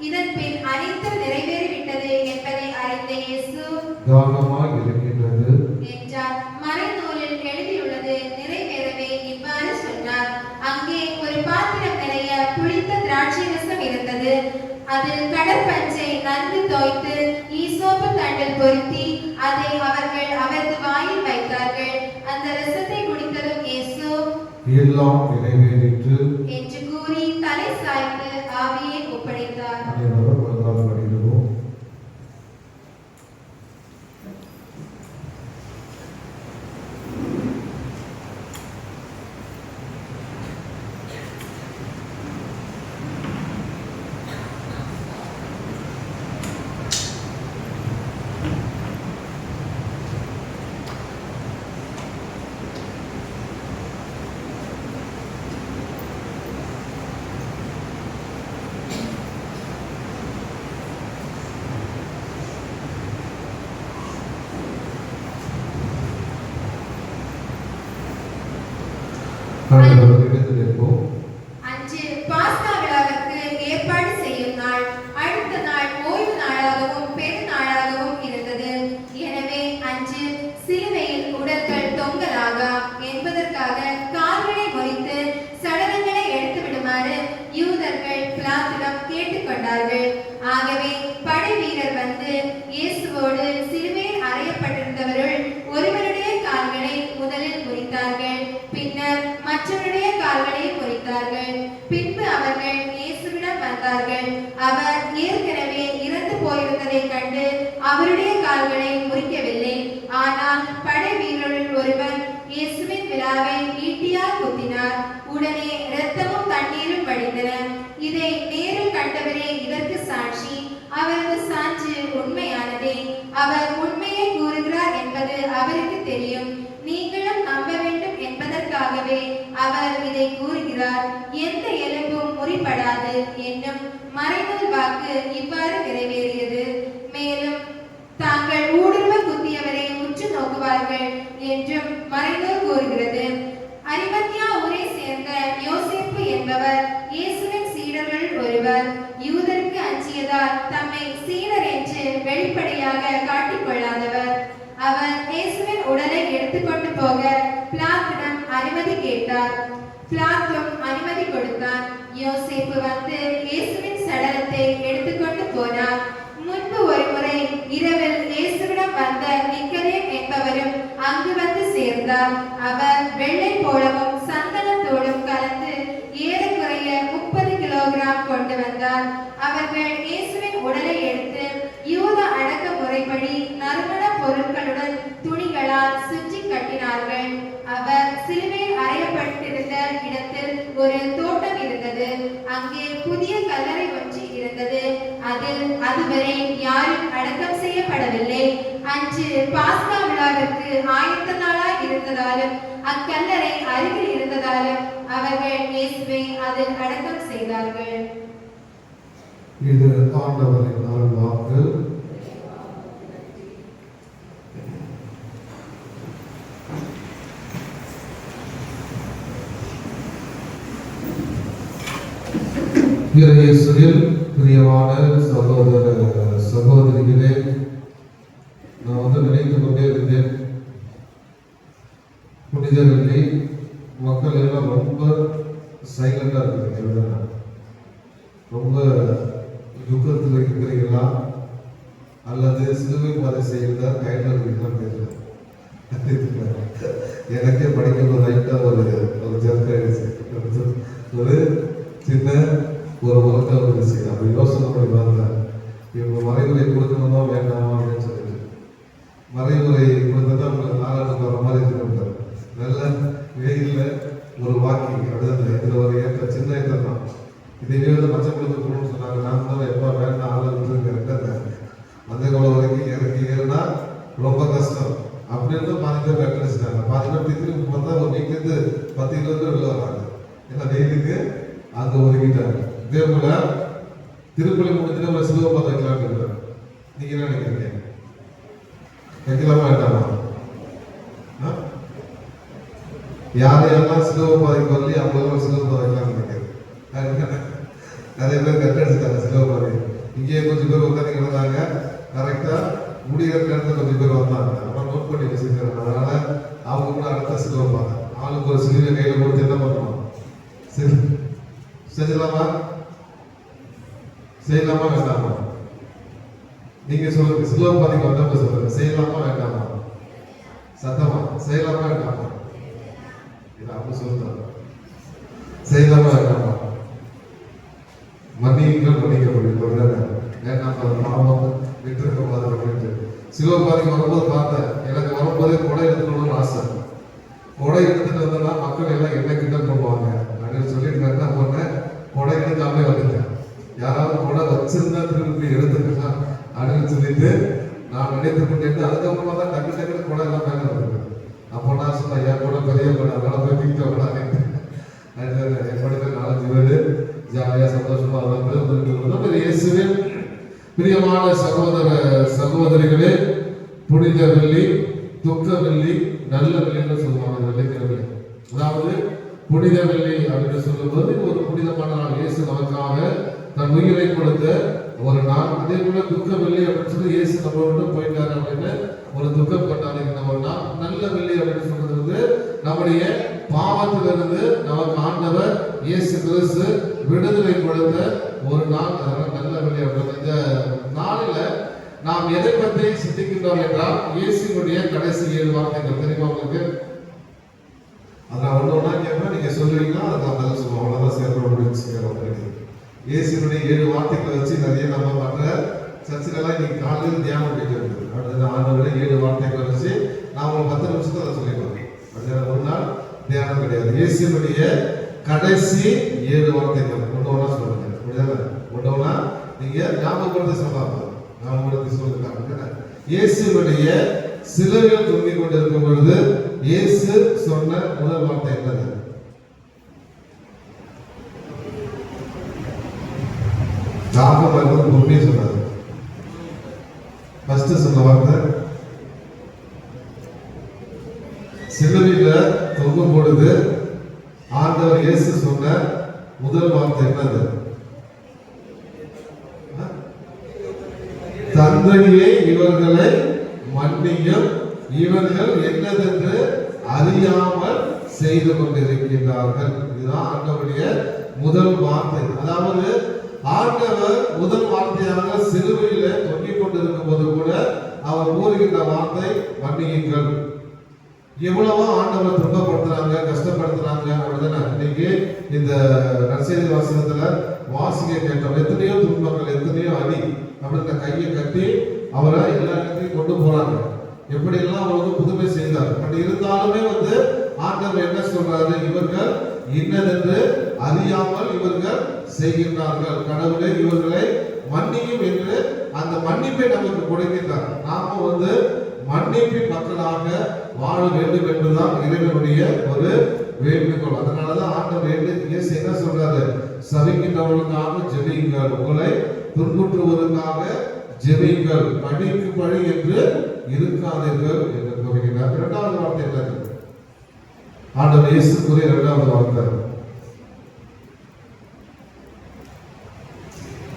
இதன் பின் அனைத்தும் நிறைவேறிவிட்டது என்பதை அறிந்த இயேசு தாகமாய் இருக்கின்றது என்றார். மறைநூலில் எழுதியுள்ளது நிறைவேறவே இவ்வாறு சொன்னார். அங்கே ஒரு பாத்திரம் நிறைய புளித்த திராட்சை ரசம் இருந்தது. அதில் கடற்பஞ்சை நன்கு தோய்த்து ஈசோப்பு தண்டில் பொருத்தி அதை அவர்கள் அவரது வாயில் வைத்தார்கள். அந்த ரசத்தை குடித்ததும் இயேசு எல்லாம் நிறைவேறிற்று என்று கூறி தலை சாய்த்து ஆவியை ஒப்படைத்தார். அனைவரும் முழங்கால் படிடுவோம். அன்று பாஸ்கா விழாவிற்கு ஏற்பாடு செய்யும் நாள். அடுத்த நாள் ஓய்வு நாளாகவும் பெருநாளாகவும் இருந்தது. எனவே அன்று சிலுவையில் உடல்கள் தொங்கலாகா என்பதற்காக கால்களை முறித்து சடலங்களை எடுத்து விடுமாறு யூதர்கள் பிலாத்திடம் கேட்டுக்கொண்டார்கள். ஆகவே படை வீரர் வந்து இயேசுவோடு சிலுவையில் அறையப்பட்டிருந்தவருள் ஒருவருடைய கால்களை முதலில் முறித்தார்கள். பின்னர் மற்றவருடைய கால்களை முறித்தார்கள். பின்பு அவர்கள் இயேசுவிடம் வந்தார்கள். அவர் ஏற்கனவே இறந்து போயிருந்ததைக் கண்டு அவருடைய கால்களை முறிக்கவில்லை. ஆனால் படை வீரரில் ஒருவன் இயேசுவின் விழாவை ஈட்டியால் குத்தினார். உடனே இரத்தமும் தண்ணீரும் வடிந்தன. இதை நேரில் கண்டவரே இதற்கு சாட்சி. அவரது சான்று உண்மையானதே. அவர் உண்மையை கூறுகிறார் என்பது அவருக்கு தெரியும். நீங்களும் நம்ப வேண்டும் என்பதற்காகவே அவர் இதை கூறுகிறார். எந்த எலும்பும் முறிப்படாது என்னும் மறைநூல் வாக்கு இவ்வாறு நிறைவேறியது. மேலும் தாங்கள் ஊடுருவ குத்தியவரை உற்று நோக்குவார்கள் என்றும் மறைநூல் கூறுகிறது. அரிமத்தியா ஊரை சேர்ந்த யோசேப்பு இயேசுவின் உடலை எடுத்துக்கொண்டு போக பிலாத்திடம் அனுமதி கேட்டார். பிலாத்தும் அனுமதி கொடுத்தான். யோசேப்பு வந்து இயேசுவின் சடலத்தை எடுத்துக்கொண்டு போனார். முன்பு ஒருமுறை இரவில் இயேசுவிடம் வந்த நிக்கதேம் என்பவரும் அங்கு வந்து சேர்ந்தார். அவர் வெள்ளை போலவும் சந்தனத்தோடும் கலந்து ஏறக்குறைய 30 கிலோகிராம் கொண்டு வந்தார். அவர்கள் இயேசுவின் உடலை எடுத்து யூத அடக்க முறைப்படி நறுமண பொருட்களுடன் துணிகளால் சுற்றி கட்டினார்கள். அவர் சிலுவையில் அறையப்பட்டிருந்த இடத்தில் ஒரு தோட்டம் இருந்தது. அங்கே புதிய கல்லறை ஒன்று இருந்தது. அதில் அதுவரை யாரும் அடக்கம் செய்யப்படவில்லை. அன்று பாஸ்கா விழாவிற்கு ஆயத்த நாளாய் இருந்ததாலும் அக்கல்லறை அருகில் இருந்ததாலும் அவர்கள் இயேசுவை அதில் அடக்கம் செய்தார்கள். இது ஆண்டவரின் அருள் வாக்கு. இயேசுவில் பிரியமான சகோதர சகோதரிகளே, நான் நினைத்து கொண்டே இருந்தேன், புனித வெள்ளி மக்கள் எல்லாம் ரொம்ப சைலண்டா இருக்கிறீங்க, ரொம்ப துக்கத்தில் இருக்கிறீங்களா அல்லது சிலுவை பாதை செய்கிறதா கையில் இருக்கிறதா தெரியல. எனக்கே படிக்கும்போது லைட்டா ஒரு ஜர்க்காயிடுச்சு, ஒரு சின்ன ஒரு உலகம் இருந்துச்சு. அப்படி யோசனை பண்ணி பார்த்தேன், இவங்க மறைவுரை கொடுக்கணுமா வேண்டாமா அப்படின்னு சொல்லிட்டு மறைவுரை கொடுத்தா அவங்களுக்கு நாளாட்டு போகிற மாதிரி இருக்கிறாங்க. நல்ல வெயில்ல ஒரு வாக்கிங் அப்படிதான். இதில் ஒரு ஏற்ற சின்ன ஏற்றம் தான். இதே வந்து மச்சக்குழுக்கு போகணும்னு சொன்னாங்க. நான் தான் எப்போ வேண்டாம் ஆளை விட்டுருக்கேன். அந்த காலம் வரைக்கும் ஏறினா ரொம்ப கஷ்டம் அப்படின்னு பாதி பேர் கட்டடிச்சிட்டாங்க. பாதி பேர் திருப்பி பார்த்தா ஒரு வீக்லேருந்து 10 கிலோமீட்டர் வெளில வராங்க. ஏன்னா வெயிலுக்கு அங்கே ஒதுக்கிட்டாங்க. இதே போல திருப்பலி முடிஞ்சுட்டு ஒரு சிலுவை பாதை வைக்கலாம்னு இருக்கிறாங்க. நீங்க என்ன நினைக்கிறீங்க? வைக்கலாமா வேண்டாமா? யாரையெல்லாம் சிலுவை பாதைக்கு வரலையே அவங்களெல்லாம் சிலுவை பாதை வைக்கலாம்னு நினைக்கிறேன். நிறைய பேர் கட்டடிச்சிட்டாங்க சிலுவை பாதை. இங்கேயே கொஞ்சம் பேர் உட்காந்து கிடந்தாங்க. கரெக்டா முடிகிற நேரத்தில் கொஞ்சம் பேர் வந்தாங்க. அப்புறம் நோட் பண்ணி வச்சிருக்காங்க. அதனால அவங்க கூட அடுத்த சிலுவை பாதை ஆளுக்கு ஒரு சிலுவை கையில் கொடுத்து என்ன பண்ணுவோம்? சரி செஞ்சலாமா செய்யலாமா வேண்டாமா? நீங்க சொல்லுங்க. சிலுவை பாதைக்கு வந்தப்ப சொல்லுங்க, செய்யலாமா வேண்டாமா? சத்தமா செய்யலாமா வேண்டாமா? இது அவங்க சொல்லுங்க. செய்யலாமா வேண்டாமா? மன்னியுங்கள் மன்னிக்கப்படுகிறது வேண்டாம், பாவம் விட்டுருக்க கூடாது அப்படின்ட்டு. சிலுவை பாதைக்கு வரும்போது பார்த்தேன், எனக்கு வரும்போதே கொடை எடுத்துக்கணும்னு ஆசை. கொடை எடுத்துட்டு வந்தா மக்கள் எல்லாம் என்ன கிட்ட போவாங்க அப்படின்னு சொல்லிட்டு நான் என்ன பண்ணேன், கொடை எடுக்காமலே வந்துட்டேன். யாராவது கொடை வச்சிருந்தா திருப்பி எடுத்துக்கலாம் அப்படின்னு சொல்லிட்டு நான் நினைத்து கொண்டு அதுக்கப்புறமா தான் டக்கு டக்குனு கொடை எல்லாம் மேலே வந்துருக்கு. அப்போ நான் சொன்னேன், என் கூட பெரிய கொடை அதனால போய் தீக்க விடாது. என் படத்தை 4-5 பேர் ஜாலியாக சந்தோஷமா வந்து இயேசுவின் பிரியமான சகோதர சகோதரிகளே, புனித வெள்ளி, துக்க வெள்ளி, நல்ல வெள்ளின்னு சொல்லுவாங்க. வெள்ளிக்கிழமை அதாவது புனித வெள்ளி அப்படின்னு சொல்லும்போது ஒரு புனிதமான நாள். இயேசு நமக்காக தன் உயிரை கொடுத்த ஒரு நாள். அதே போல துக்க வெள்ளி அப்படின்னு சொல்லி இயேசு நம்ம விட்டு போயிட்டாரு அப்படின்னு ஒரு துக்கம் கொண்டாடுகிற ஒரு நாள். நல்ல வெள்ளி அப்படின்னு சொல்றது வந்து நம்முடைய பாவத்திலிருந்து நமக்கு ஆண்டவர் இயேசு கிறிஸ்து விடுதலை கொடுத்த ஒரு நாள். அதனால நல்ல வெள்ளி அப்படின்னு இந்த நாளில நாம் எதை பற்றி சிந்திக்கின்றோம் என்றால் இயேசுடைய கடைசி 7 வார்த்தைகள் தெரியுமா உங்களுக்கு? அதான் ஒன்றா கேட்பேன், நீங்க சொல்லுவீங்களா? அதான் நல்லா சொல்லுவோம். அவ்வளவுதான் சேர்க்கிறோம். இயேசுடைய 7 வார்த்தைகளை வச்சு நிறைய நம்ம பண்ற சர்ச்சிலெல்லாம் இன்னைக்கு காலையில் தியானம் போயிட்டு இருக்குது. அடுத்த ஆண்டவரை 7 வார்த்தைகளை வச்சு நான் ஒரு 10 நிமிஷத்துல அதை சொல்லிடுவேன். அது ஒரு நாள் தியானம் கிடையாது. இயேசுடைய கடைசி 7 வார்த்தைகள் ஒன்றா சொல்லுங்க. ஒன்றா நீங்க ஞாபகப்படுத்தி சொல்லாம ஞாபகப்படுத்தி சொல்லுங்க. இயேசுடைய சிலுவையில் தொங்கிக் கொண்டிருக்கும் பொழுது இயேசு சொன்ன முதல் வார்த்தை என்னது? உண்மையை சொன்னாரு. ஃபர்ஸ்ட் சொன்ன வார்த்தை சிலுவையில தொங்கும் பொழுது ஆண்டவர் இயேசு சொன்ன முதல் வார்த்தை என்னது? தந்தையே இவர்களை மன்னியும் இவர்கள் என்னதென்று அறியாமல் செய்து கொண்டிருக்கின்றார்கள். இதுதான் ஆண்டவருடைய முதல் வார்த்தை. அதாவது ஆண்டவர் முதல் வார்த்தையாக சிலுவையில தொங்கிக் கொண்டிருக்கும் போது கூட அவர் கூறுகின்ற வார்த்தை மன்னியுங்கள். எவ்வளவோ ஆண்டவரை துன்பப்படுத்துறாங்க, கஷ்டப்படுத்துறாங்க. அப்படிதானே இன்னைக்கு இந்த நற்செய்தி வாசகத்துல வாசிக்க கேட்டோம். எத்தனையோ துன்பங்கள், எத்தனையோ அடி அப்படின்னு கையை கட்டி அவரை எல்லா இடத்தையும் கொண்டு போறாங்க. எப்படி எல்லாம் அவர் வந்து புதுமை செய்தார். பட் இருந்தாலுமே வந்து ஆண்டவர் என்ன சொல்றாரு, இவர்கள் இன்னதென்று அறியாமல் இவர்கள் செய்கின்றார்கள். கடவுளே இவர்களை மன்னியும் என்று அந்த மன்னிப்பை நமக்கு கொடுக்கின்றார். நாம வந்து மன்னிப்பின் மக்களாக வாழ வேண்டும் என்பதுதான் இறைவனுடைய ஒரு வேண்டுகோள். அதனாலதான் ஆண்டவர் இயேசு என்ன சொல்றாரு, சபிக்கின்றவர்களுக்காக ஜெபியுங்கள், உங்களை துன்புற்றுவதற்காக ஜெபியுங்கள், பழிக்கு பழி என்று இருக்காதீர்கள் என்று கூறுகிறார். இரண்டாவது வார்த்தை என்ன? ஆண்டவர் இயேசு கூறிய இரண்டாவது வார்த்தை,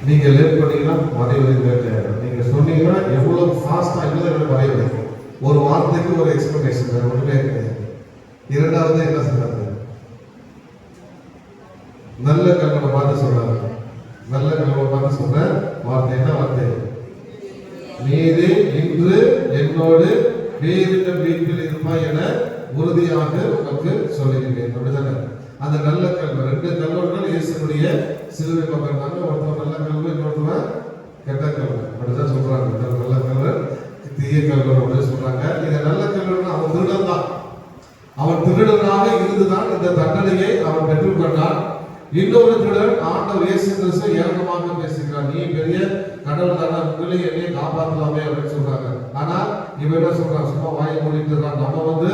நீங்க லேட் பண்ணீங்கன்னா மறைவதை நீங்க சொன்னீங்கன்னா எவ்வளவு ஃபாஸ்டா எழுத மறைவதை ஒரு வார்த்தைக்கு ஒரு எக்ஸ்பிளனேஷன் வேற ஒண்ணுமே கிடையாது. இரண்டாவது என்ன சொல்றாரு, நல்ல கல்வனை பார்த்து சொல்றாரு. நல்ல கல்வனை பார்த்து சொல்ற வார்த்தை என்ன வார்த்தை? நீதி இன்று என்னோடு வேறிட்ட வீட்டில் இருப்பாய் என உறுதியாக உனக்கு சொல்லுகிறேன். அப்படிதானே? அந்த நல்ல கல்வி, ரெண்டு கல்வர்கள் இயேசுடைய சிலுவை பக்கம். ஒருத்தர் நல்ல கல்வி, இன்னொருத்தர் கெட்ட கல்வி. அப்படிதான் சொல்றாங்க. நல்ல கல்வன், தீய கல்வன் அப்படின்னு சொல்றாங்க. இந்த நல்ல கல்வன் அவன் திருடன் தான். அவன் திருடனாக இருந்துதான் இந்த தண்டனையை அவன் பெற்றுக்கொண்டான். இன்னொரு திருடன் ஆண்டவர் இயேசு கிறிஸ்து ஏகமாக பேசுகிறான். நீ பெரிய கடவுள் தானே, உங்களே என்னையே காப்பாற்றலாமே அப்படின்னு சொல்றாங்க. ஆனா இவன் என்ன சொல்றான், சும்மா வாயை மூடிட்டு இருக்கான். நம்ம வந்து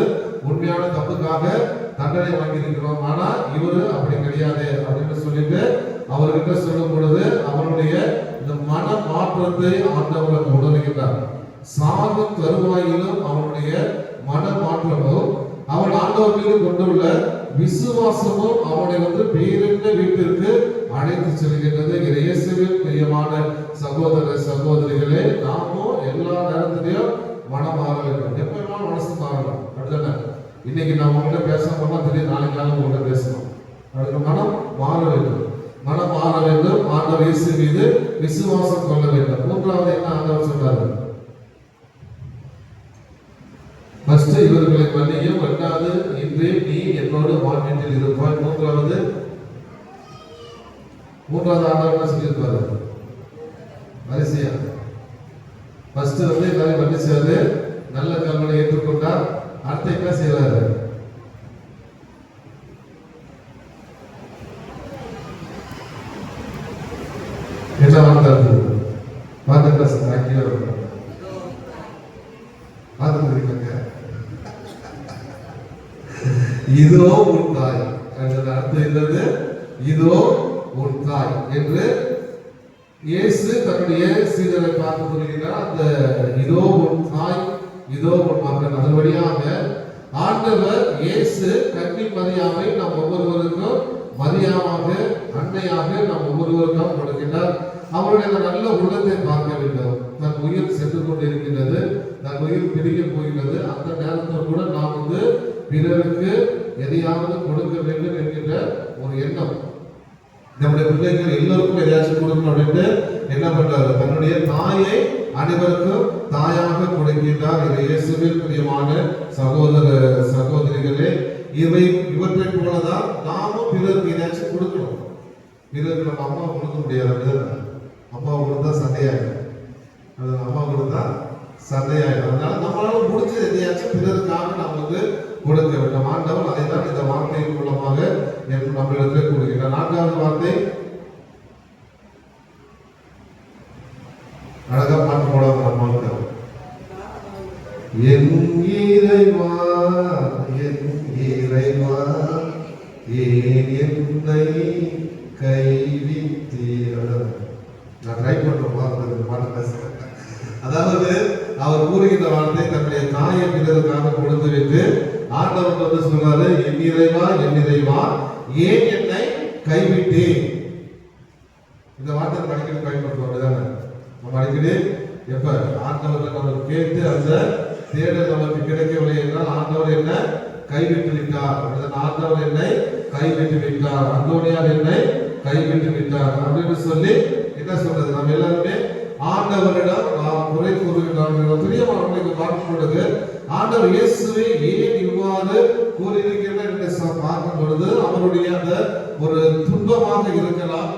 உண்மையான தப்புக்காக தண்டனை வாங்கியிருக்கிறோம், ஆனா இவரு அப்படி கிடையாது அப்படின்னு சொல்லிட்டு அவர்கிட்ட சொல்லும் பொழுது அவருடைய இந்த மன மாற்றத்தை ஆண்டவர் உணர்கிறார். சாகும் தருவாயிலும் அவனுடைய மன மாற்றமும் அவன் ஆண்டவர் மீது கொண்டுள்ள விசுவாசமும் அவனை வந்து பேரிட்ட வீட்டிற்கு அழைத்து செல்கின்றது. இயேசுவின் பிரியமான சகோதர சகோதரிகளே, நாமும் எல்லா நேரத்திலையும் மனம் மாற வேண்டும். எப்ப மனசு மாறலாம். அப்படிதானே? இன்னைக்கு நம்ம உங்கள்கிட்ட பேச போனா திடீர்னு நாளைக்கு நாள் உங்கள்கிட்ட பேசணும். அதுக்கு மனம் மாற வேண்டும். மனம் மாற வேண்டும். ஆண்டவர் இயேசு மீது விசுவாசம் கொள்ள வேண்டும். மூன்றாவது என்ன ஆண்டவர் சொன்னாரு? ஃபர்ஸ்ட் இவர்களை மன்னியும், இரண்டாவது இன்று நீ என்னோடு வான்வீட்டில் இருப்பாய். மூன்றாவது ஆண்டவர் என்ன சொல்லியிருப்பாரு? வரிசையா ஃபர்ஸ்ட் வந்து எல்லாரும் மன்னிச்சாரு, நல்ல கல்வனை ஏற்றுக்கொண்டார். அடுத்து என்ன செய்யறாரு? என்ன வார்த்தை? இதோ உன் தாய். அர்த்தம் என்னது? இதோ உன் தாய் என்று இயேசு தன்னுடைய சீடரை பார்த்து சொல்கிறார். அந்த இதோ உன் தாய், இதோ உன் மகன். அதன் வழியாக ஆண்டவர் இயேசு கன்னி மரியாமை நம் ஒவ்வொருவருக்கும் மரியாமாக, அன்னையாக நம் ஒவ்வொருவருக்கும் கொடுக்கின்றார். அவருடைய நல்ல உள்ளத்தை பார்க்க வேண்டும். தன் உயிர் சென்று கொண்டிருக்கின்றது, தன் உயிர் பிரிக்க போகிறது. அந்த நேரத்தில் கூட நாம் வந்து பிறருக்கு எதையாவது கொடுக்க வேண்டும் என்கின்ற ஒரு எண்ணம். நம்முடைய பிள்ளைகள் எல்லோருக்கும் எதையாச்சும் கொடுக்கணும் அப்படின்ட்டு என்ன பண்றாரு? தன்னுடைய தாயை அனைவருக்கும் தாயாக கொடுக்கின்றார். இது இயேசுவின் பிரியமான சகோதர சகோதரிகளே, இவற்றை போலதான் நாமும் பிறருக்கு எதையாச்சும் கொடுக்கணும். பிறருக்கு நம்ம அம்மா கொடுக்க முடியாது. அம்மா கொடுத்தா சண்டையாயிடும், அது அம்மா கொடுத்தா சண்டையாயிடும். அதனால நம்மளால முடிஞ்ச எதையாச்சும் பிறருக்காக நாம் வந்து கொடுக்க வேண்டும். ஆண்டவர் அதை தான் இந்த வார்த்தையின் மூலமாக நம்மளிடத்தில் கொடுக்கிறார். நான்காவது வார்த்தை அழகா பாட்டு போடாத நம்மளுக்கு, என் இறைவா என் இறைவா ஏன் என்னை கைவிட்டீர். நான் ட்ரை பண்றேன் பாட்டு பேசுறேன். அதாவது அவர் கூறுகின்ற வார்த்தை தன்னுடைய தாயை பிறருக்காக கொடுத்து விட்டு ஆண்டவர் வந்து சொல்றாரு, என் இறைவா ஏன் என்னை கைவிட்டேன். இந்த வார்த்தை அடிக்கடி பயன்படுத்துவோம். அப்படிதானே? நம்ம அடிக்கடி எப்ப ஆண்டவர்கள் நம்ம கேட்டு அந்த தேடல் நமக்கு கிடைக்கவில்லை என்றால் ஆண்டவர் என்ன கைவிட்டு விட்டார், ஆண்டவர் என்னை கைவிட்டு விட்டார், அந்தோனியார் என்னை கைவிட்டு விட்டார் அப்படின்னு சொல்லி என்ன சொல்றது, நம்ம எல்லாருமே ஆண்டவரிடம் நாம் குறை கூறுகிறார்கள். பிரியமானவர்களுக்கு பார்க்கும் பொழுது ஆண்டவர் இயேசுவை ஏன் இவ்வாறு கூறியிருக்கிறார் என்று பார்க்கும் பொழுது அவருடைய அந்த ஒரு துன்பமாக இருக்கலாம்,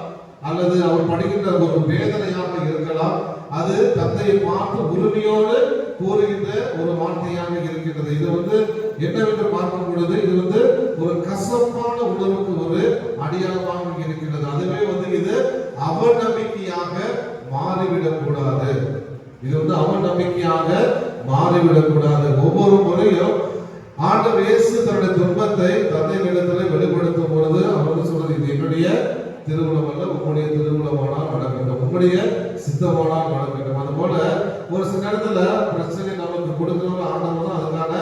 அல்லது அவர் படுகின்ற ஒரு வேதனையாக இருக்கலாம், அது தந்தையை பார்த்து உரிமையோடு கூறுகின்ற ஒரு வார்த்தையாக இருக்கின்றது. இது என்னவென்று பார்க்கும் பொழுது இது ஒரு கசப்பான உணர்வுக்கு ஒரு அடையாளமாக இருக்கின்றது. அதுவே இது அவநம்பிக்கையாக மாறிவிடக் கூடாது. இது அவநம்பிக்கையாக மாறிவிடக் கூடாது. ஒவ்வொரு முறையும் ஆண்டவர் இயேசு தன்னுடைய துன்பத்தை தந்தையிடத்தில் வெளிப்படுத்தும் பொழுது அவர் சொல்றது, இது என்னுடைய திருவுளம் அல்ல, உங்களுடைய திருவுளமானால் நடக்கட்டும், உங்களுடைய சித்தமானால் நடக்கட்டும். அது போல ஒரு சில நேரத்துல பிரச்சனை நமக்கு கொடுக்கிறவங்க ஆண்டவர் தான், அதுக்கான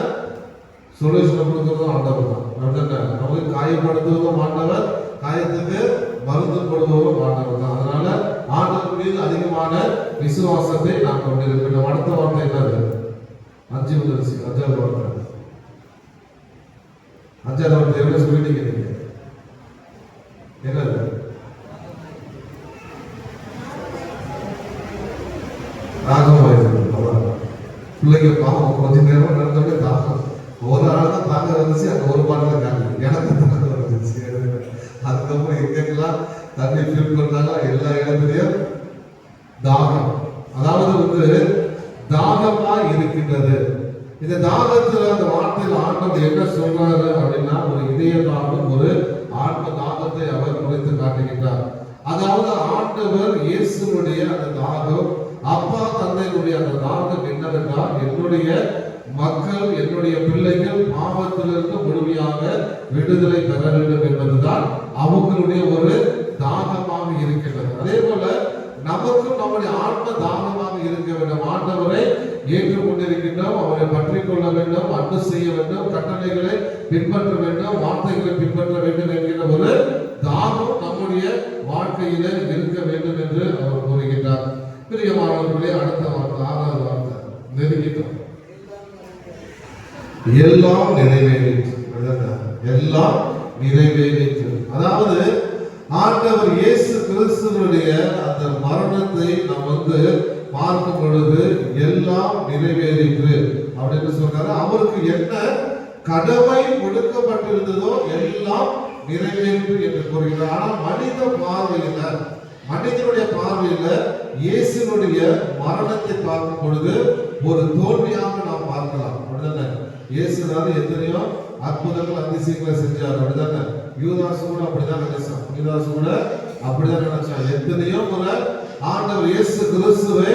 சொல்யூஷன் கொடுக்கிறதும் ஆண்டவர் தான். நமக்கு காயப்படுத்துவதும் ஆண்டவர், காயத்துக்கு மருந்து போடுவதும் ஆண்டவர் தான். அதனால ஆண்டவர் மீது அதிகமான விசுவாசத்தை நாம் கொண்டிருக்கிறோம். அடுத்த வார்த்தை என்னது? 5 வார்த்தை. 5 வார்த்தை எப்படி சொல்லிட்டீங்க நீங்க? என்னது? பிள்ளைங்க பாவம் கொஞ்ச நேரம் நடந்தோடனே தாகம், ஒரு ஆள் தான் தாங்க வந்துச்சு, அங்க ஒரு பாட்டில் காணி எனக்கு தாங்க வந்துச்சு. அதுக்கப்புறம் எங்கெல்லாம் தண்ணி ஃபில் பண்ணாங்க எல்லா இடத்துலயும் தாகம், அதாவது தாகமா இருக்கின்றது. இந்த தாகத்துல அந்த வார்த்தையில் ஆண்டவர் என்ன சொல்றாரு அப்படின்னா, ஒரு இதய தாகம், ஒரு ஆத்ம தாகத்தை அவர் குறித்து காட்டுகின்றார். அதாவது ஆண்டவர் இயேசுனுடைய அந்த தாகம், அப்பா தந்தையினுடைய அந்த தாகம் என்னவென்றால், என்னுடைய மக்கள், என்னுடைய பிள்ளைகள் பாவத்திலிருந்து முழுமையாக விடுதலை பெற வேண்டும் என்பதுதான் அவங்களுடைய ஒரு தாகமாக இருக்கின்றது. அதே போல நமக்கும் நம்முடைய ஆத்ம தாகமாக இருக்க வேண்டும். ஆண்டவரை ஏற்றுக்கொண்டிருக்கின்றோம், அவரை பற்றி கொள்ள வேண்டும், அன்பு செய்ய வேண்டும், கட்டளைகளை பின்பற்ற வேண்டும், வார்த்தைகளை பின்பற்ற வேண்டும் என்கிற ஒரு தாகம் நம்முடைய வாழ்க்கையில இருக்க வேண்டும் என்று அவர் கூறுகின்றார். பிரியமானவர்களே, அடுத்த வார்த்தை 6வது வார்த்தை நெருங்கிட்டோம். எல்லாம் நிறைவேறிற்று. எல்லாம் நிறைவேறிற்று. அதாவது ஆண்டவர் இயேசு கிறிஸ்துவினுடைய அந்த மரணத்தை நாம் பார்க்கும் பொழுது எல்லாம் நிறைவேறிற்று அப்படின்னு சொல்றாரு. அவருக்கு என்ன கடமை கொடுக்கப்பட்டிருந்ததோ எல்லாம் நிறைவேற்று என்று கூறுகிறார். ஆனால் மனிதனுடைய பார்வையில இயேசுனுடைய மரணத்தை பார்க்கும் பொழுது ஒரு தோல்வியாக நாம் பார்க்கலாம். அப்படிதானே? இயேசுனால எத்தனையோ அற்புதங்கள் அதிசயங்களை செஞ்சார். அப்படிதானே? யூதாசு கூட அப்படிதான் நினைச்சான். யூதாசு கூட அப்படிதான் நினைச்சான். எத்தனையோ முறை ஆண்டவர் இயேசு கிறிஸ்துவை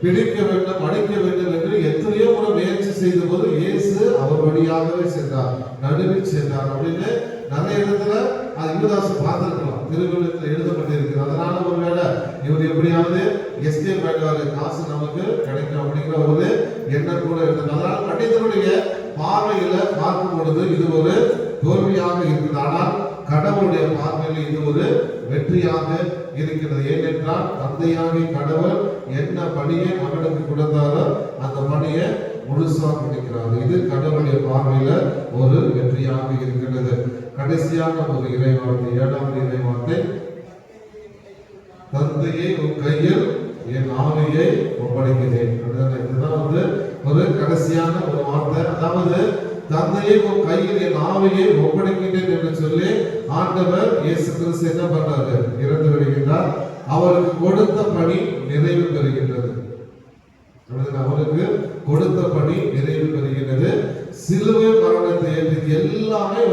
பிடிக்க வேண்டும், அடிக்க வேண்டும் என்று எத்தனையோ முறை முயற்சி செய்த போது இயேசு அவர் வழியாகவே சென்றார், நடுவில் சென்றார் அப்படின்னு நிறைய இடத்துல அது யூதாசு பார்த்திருக்கலாம். திருவள்ளுவத்தில் எழுதப்பட்டிருக்கிறது. அதனால ஒருவேளை இவர் எப்படியாவது எஸ்கேப் ஆயிடுவாரு, காசு நமக்கு கிடைக்கும் அப்படிங்கிற ஒரு எண்ணம் கூட இருந்தது. அதனால மனிதனுடைய பார்வையில பார்க்கும் பொழுது இது ஒரு தோல்வியாக இருக்குது. ஆனால் கடவுளுடைய பார்வையில் இது ஒரு வெற்றியாக இருக்கிறது. ஏனென்றால் தந்தையாகி கடவுள் என்ன பணியை மகனுக்கு கொடுத்தாரோ அந்த பணியை முழுசா கொடுக்கிறார். இது கடவுளுடைய பார்வையில ஒரு வெற்றியாக இருக்கிறது. கடைசியாக ஒரு இறைவார்த்தை, 7வது இறைவார்த்தை, தந்தையை உன் கையில் என் ஆவியை ஒப்படைக்கிறேன். இதுதான் ஒரு கடைசியான ஒரு வார்த்தை. அதாவது தந்தையை உன் கையில் என் ஆவியை ஒப்படைக்கிறேன் என்று சொல்லி ஆண்டவர் இயேசு கிறிஸ்து என்ன பண்றாரு? இறந்து விடுகின்றார். அவருக்கு கொடுத்த பணி நிறைவு பெறுகின்றது. அவருக்கு கொடுத்த பணி நிறைவு பெறுகின்றது. சிலுவை மரணத்தை ஏற்று எல்லாமே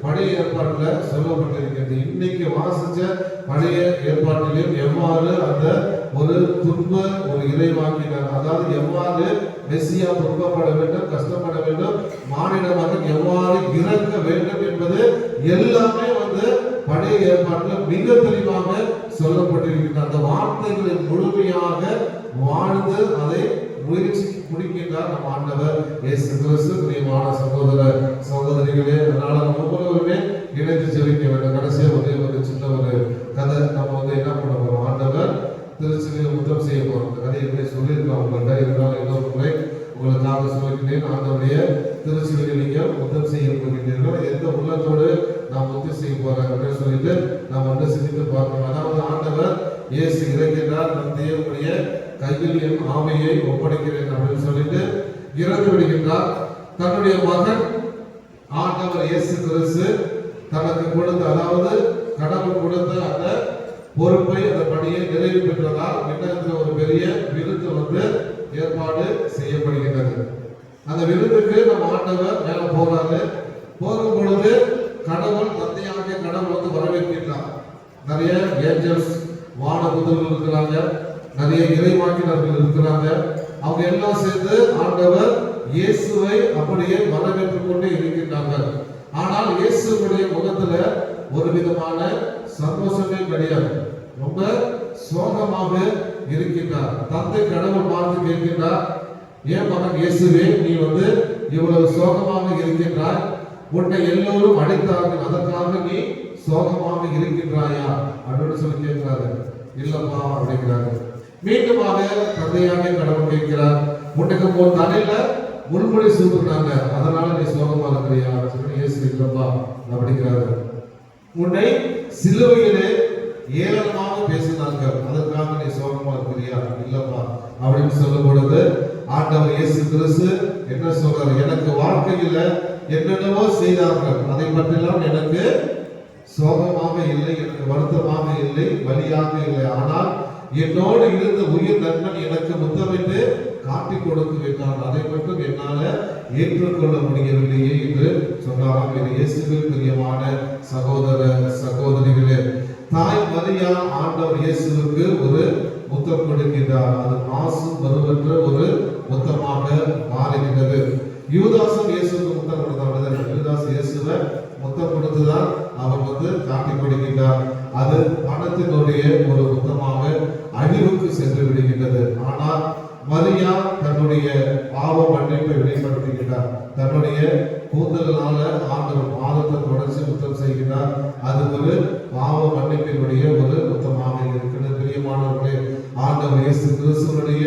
பழைய ஏற்பாட்டுல சொல்லப்பட்டிருக்கிறது. இன்னைக்கு வாசிச்ச பழைய ஏற்பாட்டிலும் எவ்வாறு அந்த ஒரு துன்ப ஒரு இறைவாக்கினார், அதாவது எவ்வாறு மெசியா துன்பப்பட வேண்டும், கஷ்டப்பட வேண்டும், மானிட மகன் எவ்வாறு இறக்க வேண்டும் என்பது எல்லாமே பழைய ஏற்பாட்டில் மிக தெளிவாக சொல்லப்பட்டிருக்கிறது. அந்த வார்த்தைகளை முழுமையாக வாழ்ந்து அதை முயற்சி முடிக்கின்றார் நம் ஆண்டவர் இயேசு கிறிஸ்து. பிரியமான சகோதர சகோதரிகளே, அதனால நம்ம ஒவ்வொருவருமே இணைந்து ஜெபிக்க வேண்டும். கடைசியா ஒரு சின்ன ஒரு கதை நம்ம என்ன பண்ண போறோம், ஆண்டவர் திருச்சியில் முத்தம் செய்ய போறோம். அந்த கதையை எப்படி சொல்லியிருக்கோம் உங்கள்கிட்ட, இருந்தாலும் இன்னொரு முறை உங்களுக்காக நான் சொல்கிறேன், ஆண்டவருடைய திருச்சிலுவை நீங்கள் முத்தம் செய்ய போகின்றீர்கள். எந்த உள்ளத்தோடு நாம் முத்தம் செய்ய போறோம் அப்படின்னு சொல்லிட்டு நாம் வந்து சிந்தித்து பார்க்கணும். அதாவது ஆண்டவர் இயேசு இறக்கிறார், நம் தேவனுடைய கையில் என் ஆவியை ஒப்படைக்கிறேன் அப்படின்னு சொல்லிட்டு இறந்து விடுகின்றார். தன்னுடைய மகன் ஆண்டவர் இயேசு கிறிஸ்து தனக்கு கொடுத்த, அதாவது கடவுள் கொடுத்த அந்த பொறுப்பை, அந்த பணியை நிறைவு பெற்றதால் விண்ணகத்தில் ஒரு பெரிய விருது வந்து ஏற்பாடு செய்யப்படுகின்றது. அந்த விருதுக்கு நம்ம ஆண்டவர் மேல போறாரு. போகும் பொழுது கடவுள் தந்தையாக கடவுள் வந்து வரவேற்கின்றார். நிறைய ஏஞ்சல்ஸ் வானதூதர்கள் இருக்கிறாங்க, நிறைய இறைவாக்கினர்கள் இருக்கிறாங்க. அவங்க எல்லாம் சேர்ந்து ஆண்டவர் இயேசுவை அப்படியே வரவேற்றுக் கொண்டு இருக்கின்றார்கள். ஆனால் இயேசுடைய முகத்துல ஒரு விதமான சந்தோஷமே கிடையாது, ரொம்ப சோகமாக இருக்கின்றார். தந்தை கடவுள் பார்த்து கேட்கின்றார், ஏன் மகன் இயேசுவே நீ வந்து இவ்வளவு சோகமாக இருக்கின்றாய்? உன்னை எல்லோரும் அடித்தார்கள், அதற்காக நீ சோகமாக இருக்கின்றாயா அப்படின்னு சொல்லி கேட்கிறாரு. இல்லப்பா அப்படிங்கிறாரு. மீண்டுமாக தந்தையாக கடவுள் கேட்கிறார், உனக்கு உன் தலையில முள்முடி சூட்டுறாங்க, அதனால நீ சோகமா இருக்கிறியா? இயேசு இல்லப்பா அப்படிங்கிறாரு. உன்னை சிலுவையிலே ஏளனமாக பேசினார்கள், அதற்காக நீ சோகமா இருக்கிறியா? இல்லப்பா அப்படின்னு சொல்லும் பொழுது ஆண்டவர் இயேசு கிறிஸ்து என்ன சொல்றாரு? எனக்கு வாழ்க்கையில என்னென்னவோ செய்தார்கள், அதை பற்றிலாம் எனக்கு சோகமாக இல்லை, எனக்கு வருத்தமாக இல்லை, வலியாக இல்லை. ஆனால் என்னோடு இருந்த உயிர் நண்பன் எனக்கு முத்தமிட்டு காட்டி கொடுத்து விட்டான், அதை மட்டும் என்னால ஏற்றுக்கொள்ள முடியவில்லையே என்று சொன்னாராம். இது இயேசுவில் பிரியமான சகோதர சகோதரிகளே, தாய் மரியா ஆண்டவர் இயேசுவுக்கு ஒரு முத்தம் கொடுக்கின்றார். அது மாசு மறுவற்ற ஒரு முத்தமாக மாறுகின்றது. யூதாசும் இயேசுக்கு முத்தம் கொடுத்தார். யூதாஸ் இயேசுவை முத்தம் கொடுத்துதான் அவர் வந்து காட்டி கொடுக்கின்றார். அது பணத்தினுடைய ஒரு முத்தமாக அழிவுக்கு சென்று விடுகின்றது. ஆனால் மரியா தன்னுடைய பாவ மன்னிப்பை வெளிப்படுத்துகின்றார். தன்னுடைய கூந்தலால ஆண்டவர் பாதத்தை தொடர்ச்சி முத்தம் செய்கிறார். அது ஒரு பாவ மன்னிப்பினுடைய ஒரு முத்தமாக இருக்கிறது. பிரியமானவர்களே, ஆண்டவர் இயேசு கிறிஸ்துவினுடைய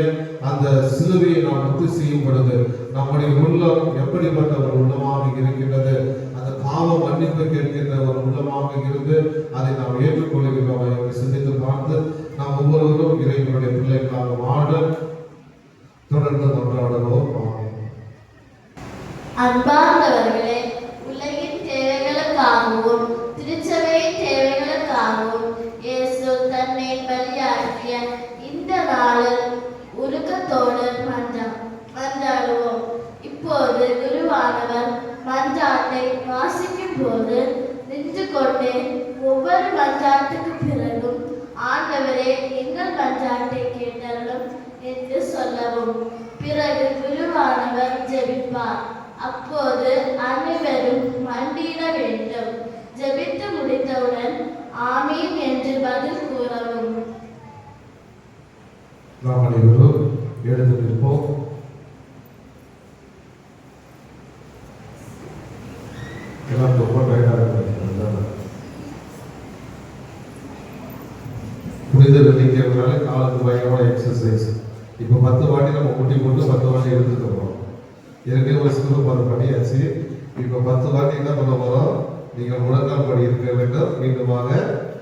அந்த சிலுவையை நாம் முத்து செய்யும் பொழுது நம்முடைய உள்ளம் எப்படிப்பட்ட ஒரு உள்ளமாக இருக்கின்றது? அந்த பாவ மன்னிப்பு கேட்கின்ற ஒரு உள்ளமாக இருந்து அதை நாம் ஏற்றுக்கொள்கிறோம் என்று சிந்தித்து பார்த்து நாம் ஒவ்வொருவரும் இறைவனுடைய பிள்ளைகளாக வாழ தொடர்ந்து கொண்டாடுவோம். அன்பார்ந்தவர்களே, உலகின் தேவைகளுக்காகவும் திருச்சபையின் தேவைகளுக்காகவும் இயேசு தன்னை பலியாற்றிய இந்த நாளில் உருக்கத்தோடு மன்றாடுவோம். இப்போது குருவானவர் மன்றாட்டை வாசிக்கும் போது நின்று கொண்டே ஒவ்வொரு மன்றாட்டுக்கு பிறகும் ஆண்டவரே எங்கள் மன்றாட்டை கேட்டருளும் என்று சொல்லவும். பிறகு குருவானவர் ஜெபிப்பார். அப்போது அனைவரும் மண்டியிட வேண்டும். ஜெபித்து முடித்தவுடன் ஆமீன் என்று பதில் கூறவும். நாம் அனைவரும் எழுந்து நிற்போம். எல்லாம் ரொம்ப புனித வெள்ளிக்கிழமைனால காலுக்கு பயங்கரமான எக்ஸசைஸ். இப்போ 10 வாட்டி நம்ம முட்டி போட்டு 10 வாட்டி எடுத்துட்டு போகிறோம். ஏற்கனவே ஒரு ஸ்கூல் 10 பண்ணியாச்சு. இப்போ 10 வாட்டி என்ன பண்ண போகிறோம்? நீங்கள் முழங்கால் படி இருக்க வேண்டும், மீண்டுமாக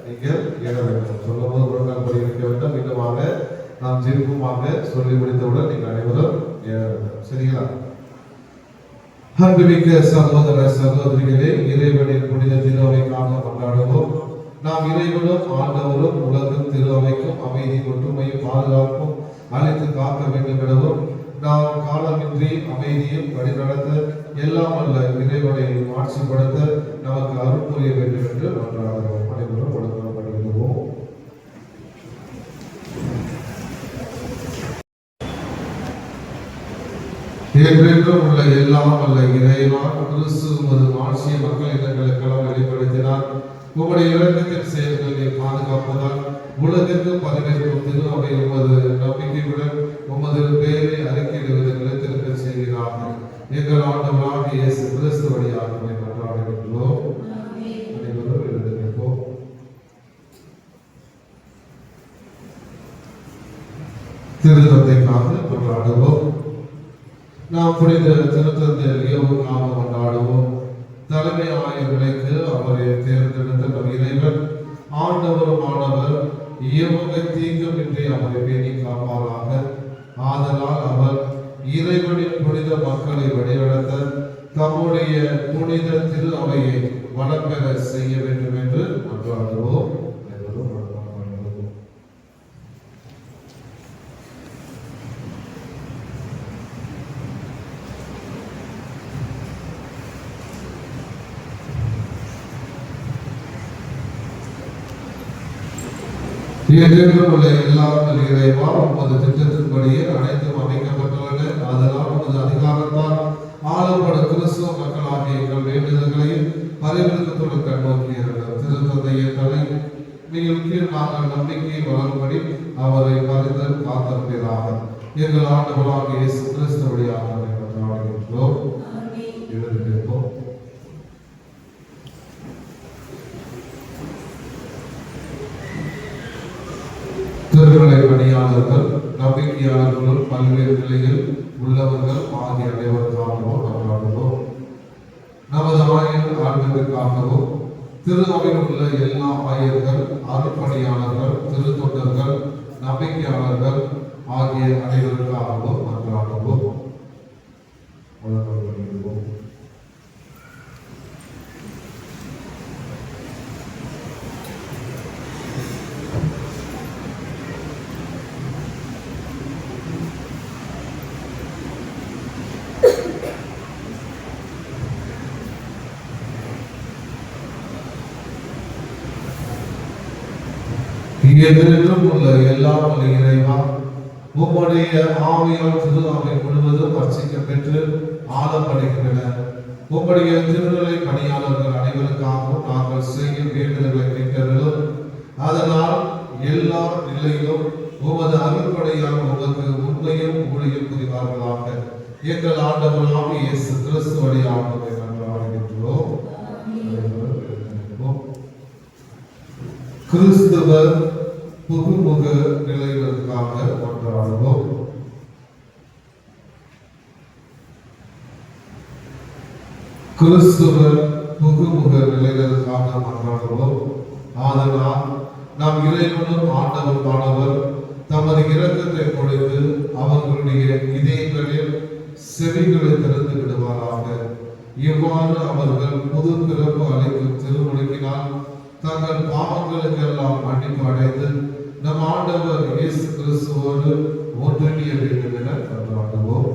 நீங்கள் எழ வேண்டும். சொல்லும் போது முழங்கால் படி இருக்க வேண்டும், மீண்டுமாக நாம் ஜெபிப்புமாக சொல்லி முடித்தவுடன் நீங்கள் அனைவரும் எழ வேண்டும். சரிங்களா? அன்புமிக்க சகோதர சகோதரிகளே, இறைவனின் புனித திருவைக்காக கொண்டாடுவோம். நாம் இறைவனும் ஆண்டவரும் உலகம் திருவைக்கும் அமைதி ஒற்றுமையும் பாதுகாப்பும் அழைத்து காக்க வேண்டும் எனவும் நாம் காலமின்றி அமைதியும் வழிநடத்த எல்லாம் அல்ல இறைவனை ஆட்சிப்படுத்த நமக்கு அருள் புரிய வேண்டும் என்று கொண்டாடுவோம். அனைவரும் வணங்கப்படுகிறோம். என்றென்றும் உள்ள எல்லாம் அல்ல இறைவா, கிறிஸ்து உமது ஆட்சியை மக்கள் இடங்களுக்கெல்லாம் வெளிப்படுத்தினார். உம்முடைய இரக்கத்தின் செயல்களை பாதுகாப்பதால் உலகிற்கு பதவியேற்கும் திரு அவை உமது நம்பிக்கையுடன் உமது பெயரை அறிக்கையிடுவதை நிலைத்திருக்க செய்கிறார்கள். எங்கள் ஆண்டவராகிய இயேசு கிறிஸ்து வழியாக கொண்டாடுகின்றோம். அனைவரும் எழுந்து நிற்போம். திருத்தந்தைக்காக கொண்டாடுவோம். நாம் புனித திருத்தந்தை லியோவுக்காக கொண்டாடுவோம். தலைமை ஆயர்களுக்கு அவரை தேர்ந்தெடுத்த நம் இறைவன் ஆண்டவருமானவர் இயவகை தீங்குமின்றி அவரை பேணி காப்பாராக. ஆதலால் அவர் இறைவனின் புனித மக்களை வழிநடத்த தம்முடைய புனித திரு அவையை வளம் பெற செய்ய வேண்டும் என்று மன்றாடுவோம். என்றென்றும் உள்ள எல்லாரும் இறைவா, உமது திட்டத்தின்படியே அனைத்தும் அமைக்கப்பட்டுள்ளன. அதனால் உமது அதிகாரத்தால் ஆளப்படும் கிறிஸ்துவ மக்களாகிய எங்கள் வேண்டுதல்களையும் பரிவிலக்கத்துடன் கண்ணோக்கியர்கள். திருத்தந்தையை தலைமையில் கீழ் நாங்கள் நம்பிக்கையை வளரும்படி அவரை பரிந்தல் காத்திருப்பதாக எங்கள் ஆண்டவராகிய இயேசு கிறிஸ்து வழியாக கொண்டாடுகின்றோம். எழுந்திருப்போம். திருநிலை பணியாளர்கள், நம்பிக்கையாளர்களும் பல்வேறு நிலையில் உள்ளவர்கள் ஆகிய அனைவருக்காகவும் கொண்டாடுவோம். நமது ஆயர் ஆண்டுகளுக்காகவும் திரு அவையில் உள்ள எல்லா ஆயர்கள், அருட்பணியாளர்கள், திரு தொண்டர்கள், நம்பிக்கையாளர்கள் ஆகிய அனைவருக்காகவும் கொண்டாடுவோம். என்றென்றும் உள்ள எல்லாம் உள்ள இறைவா, உம்முடைய ஆவியால் திரு அவை முழுவதும் அர்ச்சிக்க பெற்று ஆளப்படுகின்றன. உம்முடைய திருநிலை பணியாளர்கள் அனைவருக்காகவும் நாங்கள் செய்யும் வேண்டுதல்களை கேட்டறியும். அதனால் எல்லா நிலையிலும் உமது அருள்படையால் உமக்கு உண்மையும் ஊழியம் புரிவார்களாக. எங்கள் ஆண்டவராகிய இயேசு கிறிஸ்து வழியாக கொண்டாடுகின்றோம். கிறிஸ்துவர் புகுமுக நிலைகளுக்காக கொண்டாடுவோம். கிறிஸ்துவர் புகுமுக நிலைகளுக்காக கொண்டாடுவோம். ஆதலால் நாம் இறைவனும் ஆண்டவருமானவர் தமது இரக்கத்தை பொழிந்து அவர்களுடைய இதயங்களில் செவிகளை திறந்து விடுவாராக. இவ்வாறு அவர்கள் புது பிறப்பு அளிக்கும் திருமுழுக்கினால் தங்கள் பாவங்களுக்கெல்லாம் மன்னிப்பு அடைந்து நம் ஆண்டவர் இயேசு கிறிஸ்துவோடு ஒன்றிணைய வேண்டும் என கொண்டாடுவோம்.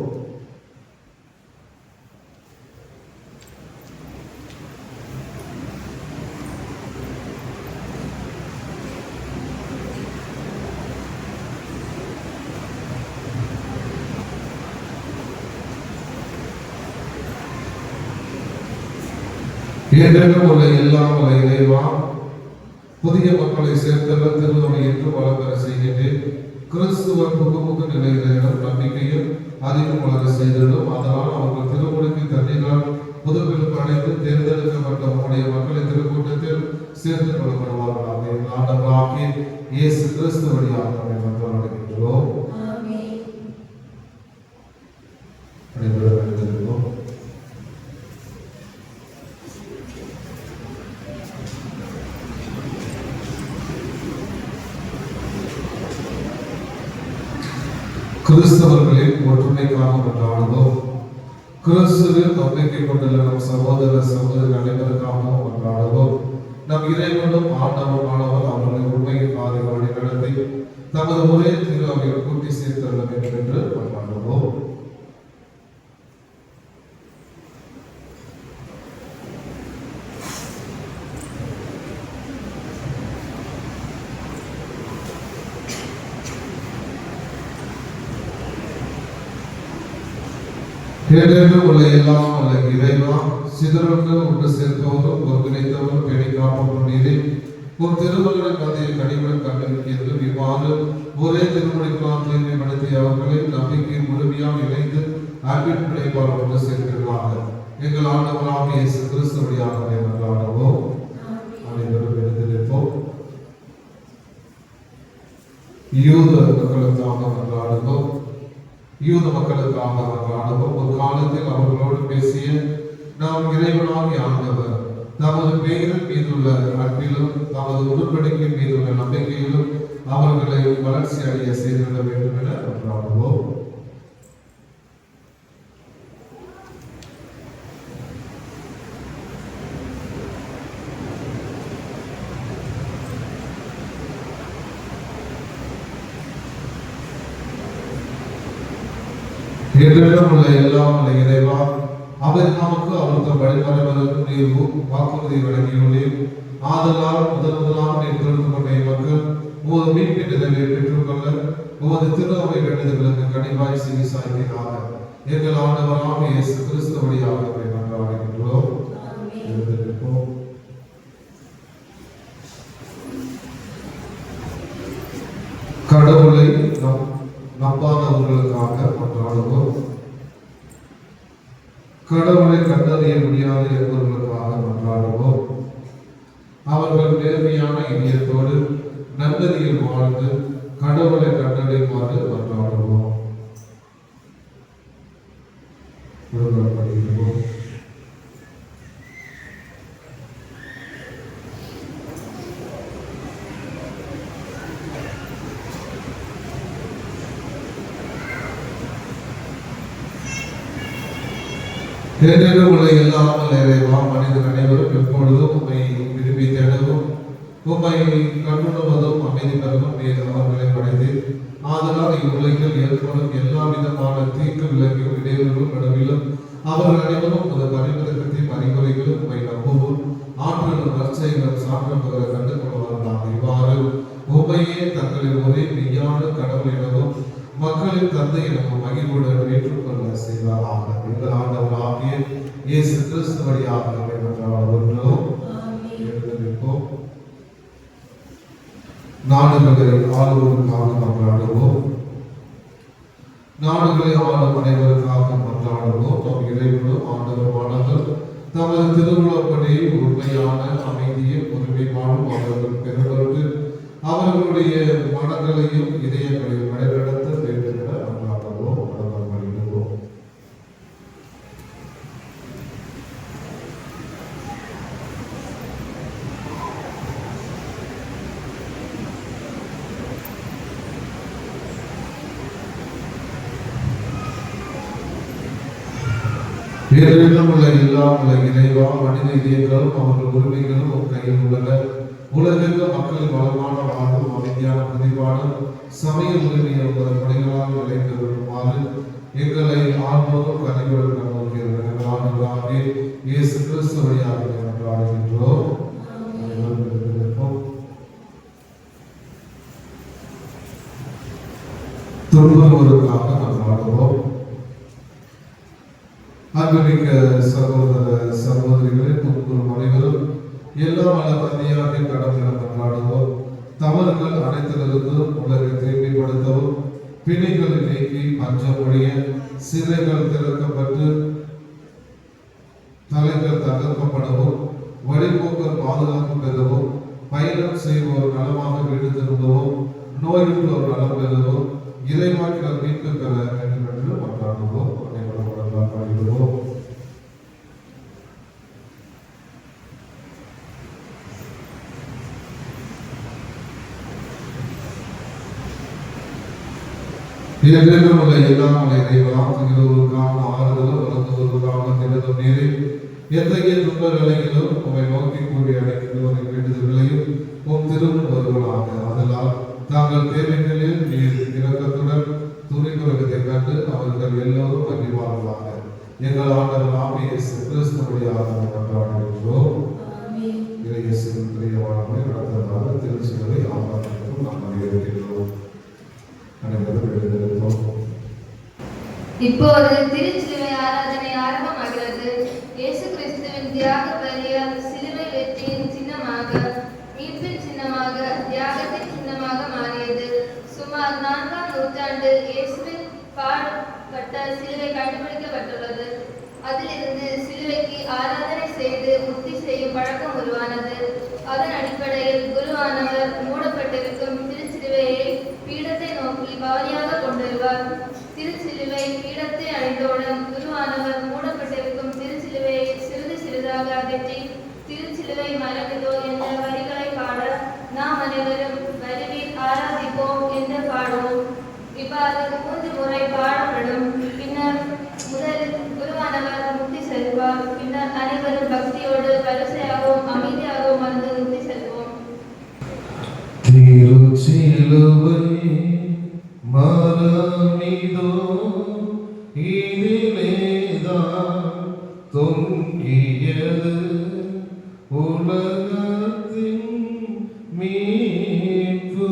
என்றென்றும் உள்ள எல்லாம் உள்ள இறைவா, புதிய மக்களை சேர்த்தவர் திருவனை என்று வளம் பெற செய்கின்றேன். கிறிஸ்துவ புகுமுக நிலைகளிடம் நம்பிக்கையும் அதிகம் வளர செய்திடும். அதனால் அவர்கள் திருமுழுக்கு தண்ணீரால் புதுப்பில் அடைந்து தேர்ந்தெடுக்கப்பட்ட உங்களுடைய மக்களை திருக்கூட்டத்தில் சேர்த்து கொள்ளப்படுவார்களாக. ஆண்டவராகிய இயேசு கிறிஸ்து வழியாக கொண்டாடுகின்றோம். கிறிஸ்தவர்களின் ஒற்றுமைக்காக கொண்டாடுவோம். கிறிஸ்துவில் நம்பிக்கை கொண்டுள்ள நம் சகோதர சகோதரி அனைவருக்காகவும் கொண்டாடுவோம். நம் இறைவனும் ஆண்டவருமானவர் அவர்களை உண்மையின் பாதை வழி நடத்தி தமது ஒரே திரு அவையில் கூட்டி சேர்த்துள்ள வேண்டும் என்று கொண்டாடுவோம். என்றென்றும் உள்ள எல்லாம் உள்ள இறைவா, சிதறுண்டு ஒன்று சேர்ப்பவரும் ஒருங்கிணைத்தவரும் பேணி காப்பவரும் நீரே. ஒரு திருமகளின் கதையை கனிவுடன் கண்டிருக்கிறது. இவ்வாறு ஒரே திருமணிக்கான தூய்மைப்படுத்திய அவர்களை நம்பிக்கையின் முழுமையால் இணைந்து அன்பின் பிழைப்பால் ஒன்று சேர்க்கிறார்கள். எங்கள் ஆண்டவராக இயேசு கிறிஸ்து வழியாக கொண்டாடுவோம். அனைவரும் எழுந்திருப்போம். யூத மக்களுக்காக கொண்டாடுவோம். யூத மக்களுக்காக மன்றாடுவோம். ஒரு காலத்தில் அவர்களோடு பேசிய நாம் இறைவனாகிய ஆண்டவர் தமது பெயரின் மீதுள்ள அன்பிலும் தமது உடன்படிக்கை மீதுள்ள நம்பிக்கையிலும் அவர்களை வளர்ச்சி அடைய செய்திட வேண்டும் என மன்றாடுவோம். என்றென்றும் உள்ள எல்லாம் உள்ள இறைவா, அவர் நமக்கு அவருடைய வழிமறைவதற்கு நீர் வாக்குறுதி வழங்கியுள்ளீர். ஆதலால் முதலாக நீர் தெரிந்து கொண்ட மக்கள் உமது மீட்பின் நிறைவை பெற்றுக்கொள்ள உமது திரு அவை வேண்டுதல்களுக்கு கனிவாய் செவி சாய்த்தீராக. எங்கள் ஆண்டவராக இயேசு கிறிஸ்து வழியாக மன்றாடுகின்றோம். கடவுளை நம்பாதவர்களுக்காக மன்றாடுவோம். கடவுளை கண்டறிய முடியாது என்பவர்களுக்காக மன்றாடுவோம். அவர்கள் நேர்மையான இதயத்தோடு நன்னறியில் வாழ்ந்து கடவுளை கண்டடையுமாறு மன்றாடுவோம். படிக்கிறோம். என்றென்றும் உள்ள எல்லாம் இறைவா, மனிதர் அனைவரும் எப்பொழுதும் உம்மை விரும்பி தேடவும் உம்மை கண்டுணர்வதும் அமைதி பெறவும் நீர் அவர்களை படைத்து ஆதலால் இவ்வுலகில் ஏற்படும் எல்லா விதமான தீங்கு விலங்கும் இடையூறுகளும் நடுவிலும் அவர்கள் அனைவரும் உமது பரிவர்த்தகத்தையும் அறிவுரைகளும் உம்மை நம்பவும் ஆற்றலும் நற்செய்களும் சான்றவர்களை கண்டு கொள்வார்களாக. இவ்வாறு உம்மையே தங்களின் ஒரே மெய்யான கடவுள் எனவும் மக்களின் தந்தை எனவும் மகிழ்வுடன் ஏற்றுக்கொள்ள செய்வாராக. எங்கள் ஆண்டவராகிய இயேசு கிறிஸ்து வழியாக எழுந்திருப்போம். நாடுகளை ஆளுவதற்காக மன்றாடுவோம். நாடுகளை ஆளும் அனைவருக்காக மன்றாடுவோம். நம் இறைவனும் ஆண்டவருமானவர் தமது திருவுளப்படி உண்மையான அமைதியை உரிமை வாழும் அவர்கள் பெறுவதற்கு அவர்களுடைய மனங்களையும் இதயங்களையும் வழிநடத்த வேண்டும் என மன்றாடுவோம். மன்றாடுவோம். பேரிடம் உள்ள எல்லாம் உள்ள இறைவா, மனித இதயங்களும் அவர்கள் உரிமைகளும் உன் கையில் உள்ளன. உலகிற்கு மக்களின் வளமான வாழ்வும் அமைதியான பதிவான சமய உரிமையை உங்கள் பணிகளால் விளைந்து வருமாறு எங்களை ஆழ்வோரும் கனிவுடன் நம்புகிறோம். ஆண்டவராகிய இயேசு கிறிஸ்து வழியாக மன்றாடுகின்றோம். துன்புறுவோருக்காக மன்றாடுவோம். அன்புமிக்க சகோதர சகோதரிகளை துன்புறும் அனைவரும் எல்லாம் வல்ல தந்தையாகிய கடவுளிடம் மன்றாடுவோம். தவறுகள் அனைத்திலிருந்தும் உலகை தூய்மைப்படுத்தவும் பிணிகளை நீக்கி பஞ்சம் ஒழிய சிறைகள் திறக்கப்பட்டு தலைகள் தகர்க்கப்படவும் வழிபோக்கர் பாதுகாப்பு பெறவும் பயணம் செய்வோர் நலமாக வீடு திரும்பவும் நோயுற்றோர் நலம் பெறவும் இறைவாக்கினர் மீட்பு பெற வேண்டும் என்று மன்றாடுவோம். படிக்கிறோம். என்றென்றும் உள்ள எல்லாம் இறைவா, தங்களுக்கான ஆறுதலும் வளர்ந்தவர்களுக்கான தினதும் நீரை எத்தகைய துன்ப நிலையிலும் உம்மை நோக்கி கூடி அடைக்கின்றவரை வேண்டுதல்களையும் உம் திரும்ப வருவனாக. அதனால் தாங்கள் தேவைகளில் நீர் இரக்கத்துடன் துணிபுறத்தை கண்டு அவர்கள் எல்லோரும் அறிவார்களாக. எங்கள் ஆண்டவராகிய இயேசு கிறிஸ்து வழியாக மன்றாடுகின்றோம். இயேசுவின் பிரியமானவரை நடத்ததாக திருச்சிலுவை ஆராதனைக்கும் நாம் அறிவிக்கின்றோம். அனைவரும் எழுந்திருப்போம். இப்போது திருச்சிலுவை ஆராதனை ஆரம்பமாகிறது. இயேசு கிறிஸ்துவின் தியாக பலியால் சிலுவை வெற்றியின் சின்னமாக, மீட்பின் சின்னமாக, தியாகத்தின் சின்னமாக மாறியது. சுமார் 4ஆம் நூற்றாண்டு இயேசுவின் பாடுபட்ட சிலுவை கண்டுபிடிக்கப்பட்டுள்ளது. அதிலிருந்து சிலுவைக்கு ஆராதனை செய்து முக்தி செய்யும் பழக்கம் உருவானது. அதன் அடிப்படையில் குருவானவர் மூடப்பட்டிருக்கும் திருச்சிலுவையை பீடத்தை நோக்கி பவனியாக கொண்டு வருவார். திருச்சிலுவை முன்பாக அகற்றி திருச்சிலுவை மரபிதோ என்ற வரிகளை பாட நாம் அனைவரும் வருவீர் ஆராதிப்போம் என்று பாடுவோம். இவ்வாறு 3 முறை பாடப்படும். பின்னர் முதலில் குருவானவர் முக்தி செல்வார். பின்னர் அனைவரும் பக்தியோடு வரிசையாகவும் அமைதியாகவும் வந்து முக்தி செல்வோம். திருச்சிலுவை மரமிதோ இதிலேதான் தொங்கியது உலகத்தின் மீட்பு.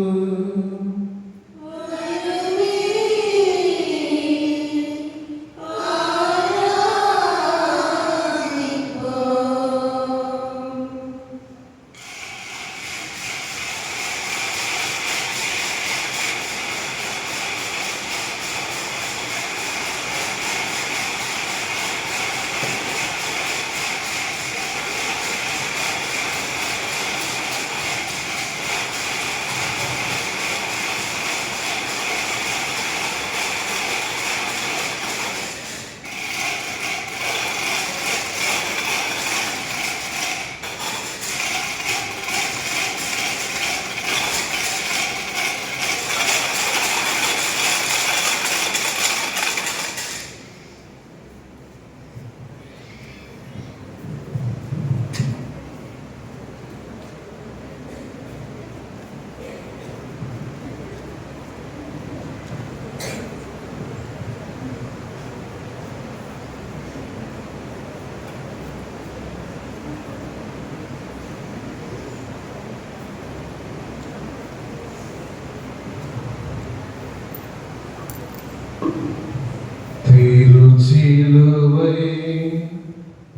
திருச்சிலுவை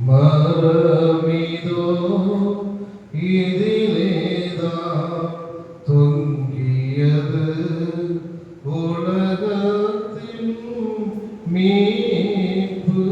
மரமிதோ இதிலேதான் தொங்கியது உலகத்தின் மீட்பு.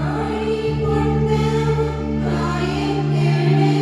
ஆடி கொண்ட காயங்களை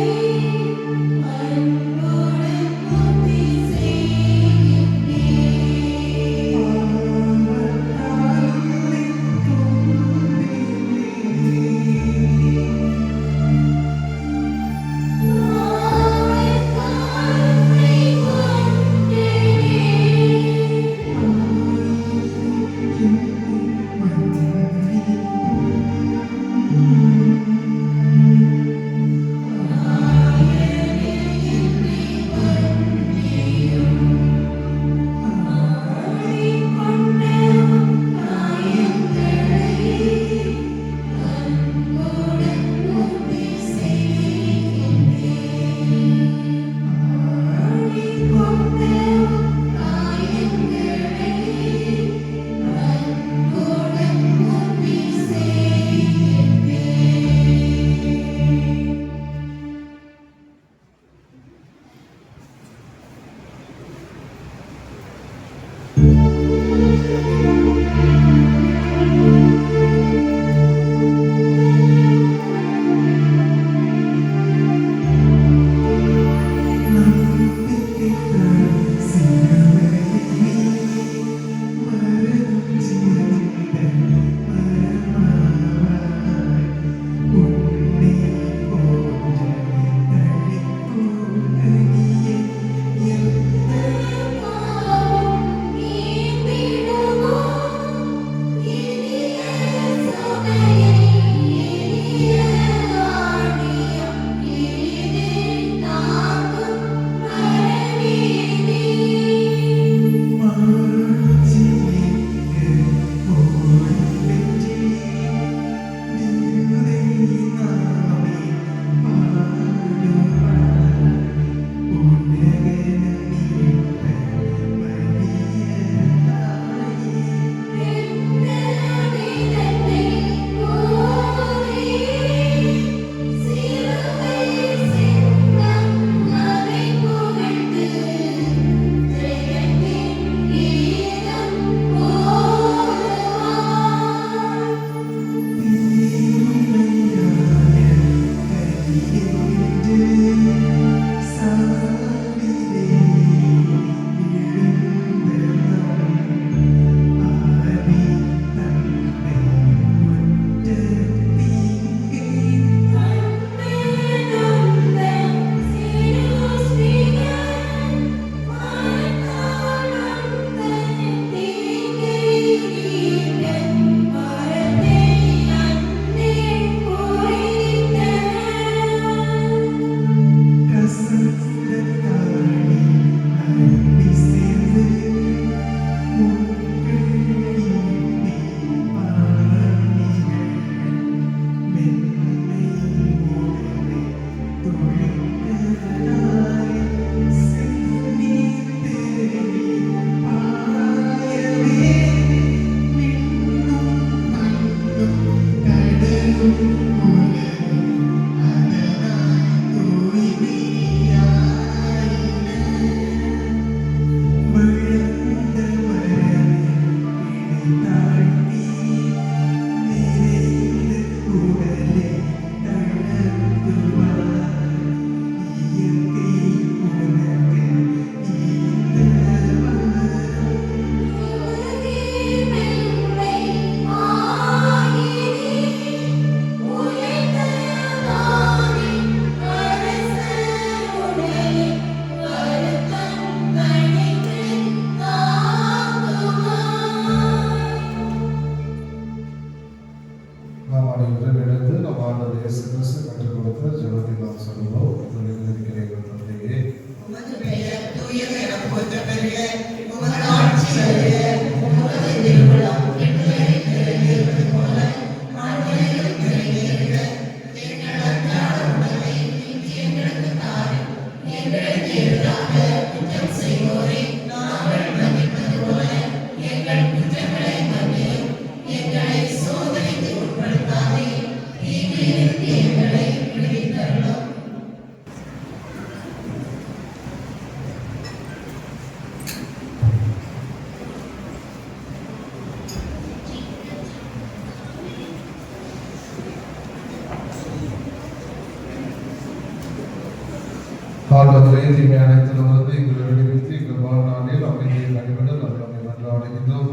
ஆண்டவரே தீமை அனைத்திலிருந்து எங்களை விடுவித்து எங்கள் வாழ்நாளில் அமைதியை கனிவிட நாங்கள் நம்மை மன்றாடுகின்றோம்.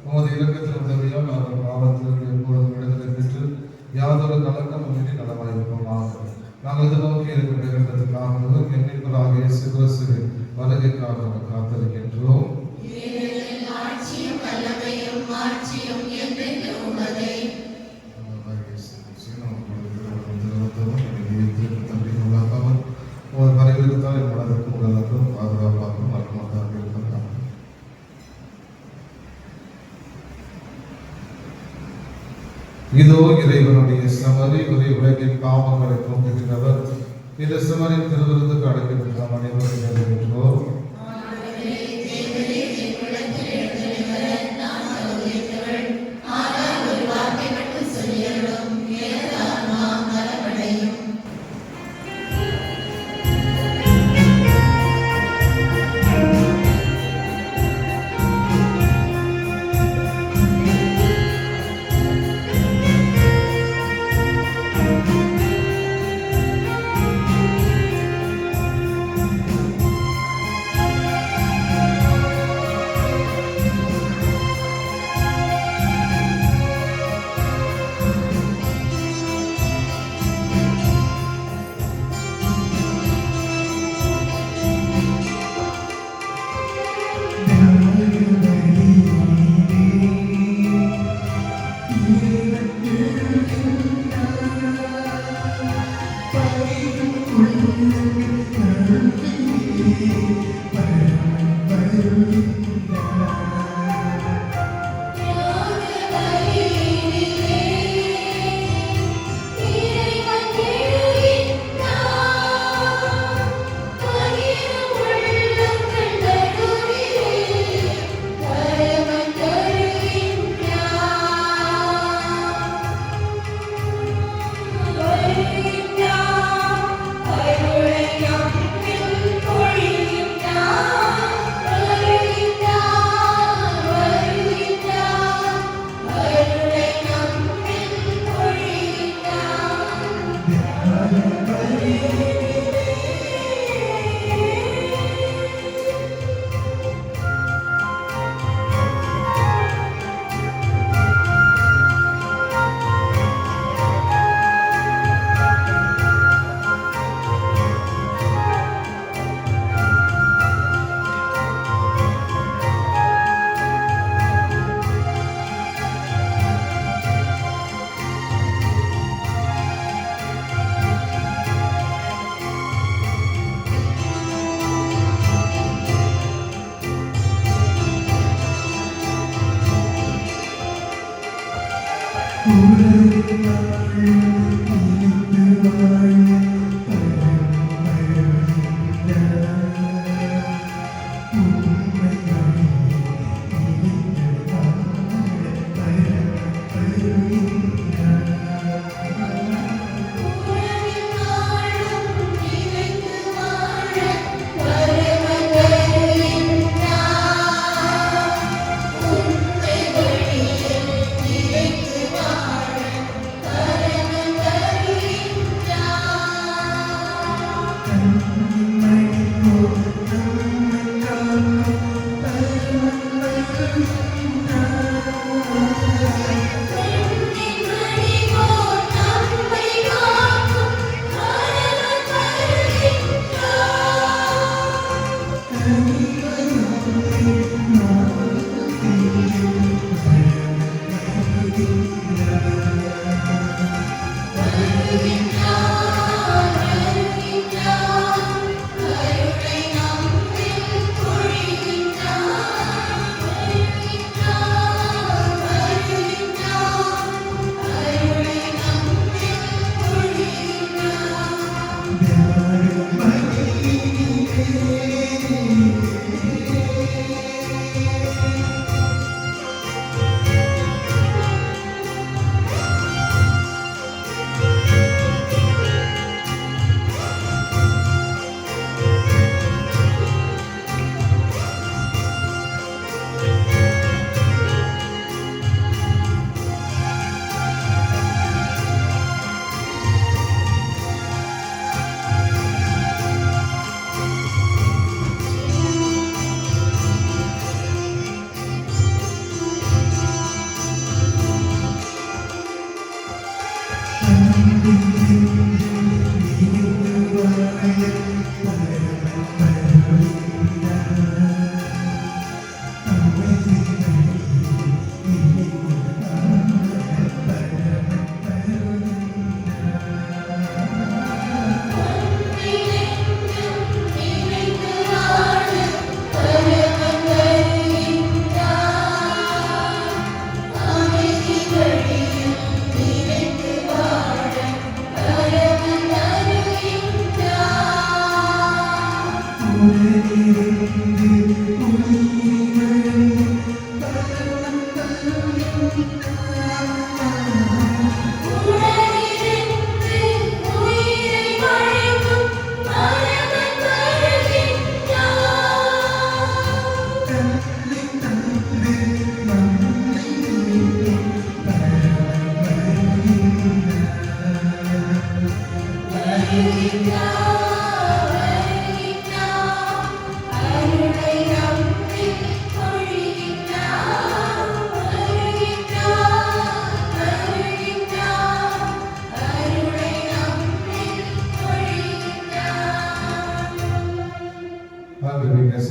உமது இலக்கத்தின் உதவியால் நாங்கள் பாவத்திலிருந்து எப்பொழுதும் விடுதலை பெற்று யாதொரு கலக்கமின்றி நலமாயிருப்போமாக. நாங்கள் எதிர்நோக்கி இருக்கும் நேரத்திற்காகவும் என் மீட்பராகிய இயேசு கிறிஸ்துவின் வருகைக்காக காத்திருக்கின்றோம். இதோ இறைவனுடைய சமரி உலகின் பாவங்களை போக்குகின்றவர். இந்த சமரின் திருவிருந்துக்கு அழைக்கின்ற அனைவரும் நிறைவேற்றுவோம்.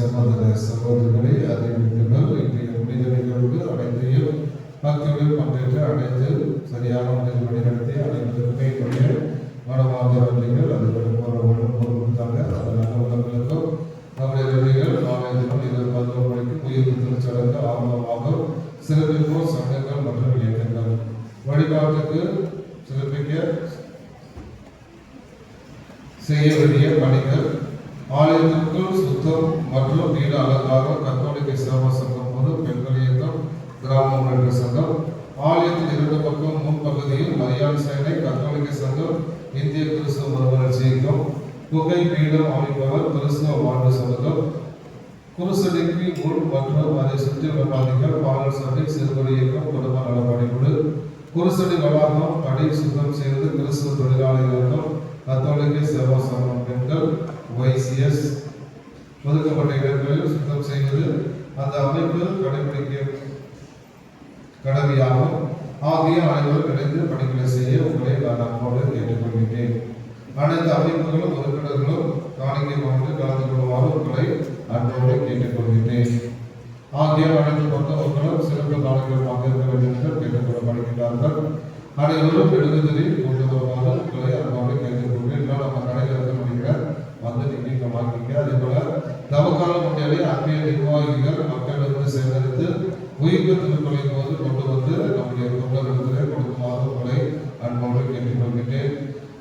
சகோதர சகோதரிகளை அறிவிக்கின்றனர். இன்றைய புனித நிகழ்வு அனைத்தையும் பக்தியுடன் பங்கேற்று அனைத்து சரியான முறையில் வழிநடத்தி அனைவருக்குமே என்னுடைய மனமார்ந்த நன்றிகள். அதுக்கு கொடுத்தாங்க. அது நல்ல உலகங்களுக்கும் நம்முடைய நன்றிகள். நாளைய தினம் 11 மணிக்கு உயிர் திருச்சடங்கு ஆர்வமாக சிறப்பிப்போர் சங்கங்கள் மற்றும் இயக்கங்கள் வழிபாட்டுக்கு சிறப்பிக்க செய்ய வேண்டிய பணிகள் ஆலயத்திற்குள் சுத்தம் மற்றும் வீடு அலங்காரம் கத்தோலிக்க சேவா சங்கம் பொது பெண்கள் இயக்கம் கிராம முன்னேற்ற சங்கம் ஆலயத்தில் 2 பக்கம் முன்பகுதியில் மரியாதை சேனை கத்தோலிக்க சங்கம் இந்திய கிறிஸ்தவ மறுமலர்ச்சி இயக்கம் புகை பீடம் அமைப்பவர் கிறிஸ்தவ வாழ்வு சங்கம் குருசடிக்கு முன் மற்றும் அதை சுற்றியுள்ள பாதிகள் பாலர் சபை சிறுவர் இயக்கம் குடும்ப நலப்பணிக்குழு குருசடி வளாகம் படி சுத்தம் செய்வது கிறிஸ்தவ தொழிலாளர் இயக்கம் கத்தோலிக்க சேவா சங்கம் பெண்கள் YCS ஒதுக்கப்பட்ட இடங்களில் சுத்தம் செய்வது அந்த அமைப்பு கடைபிடிக்க கடமையாகும். ஆகிய அனைவரும் இணைந்து பணிகளை செய்ய உங்களை நான் அன்போடு கேட்டுக்கொள்கிறேன். அனைத்து அமைப்புகளும் உறுப்பினர்களும் காணிக்கை கொண்டு கலந்து கொள்ளுமாறு உங்களை அன்போடு கேட்டுக்கொள்கிறேன். ஆகிய அனைத்து மொத்தவர்களும் சிறப்பு நாடுகள் பங்கேற்க வேண்டும் என்று கேட்டுக்கொள்ளப்படுகின்றார்கள். அனைவரும் எழுதுதலில் கொண்டு வருமாறு உங்களை அன்போடு கேட்டுக்கொள்கிறேன். நம்ம கடையில் இருக்க முடிகிற வந்து நீங்க வாங்கிக்க. அதே போல தவக்கால முன்னேறி அன்பிய நிர்வாகிகள் மக்களிடம் சேகரித்து உயிர்ப்பு திருப்பலின் போது கொண்டு வந்து நம்முடைய தொண்டர்களுக்கு கொடுக்குமாறு உங்களை அன்போடு கேட்டுக்கொள்கிறேன்.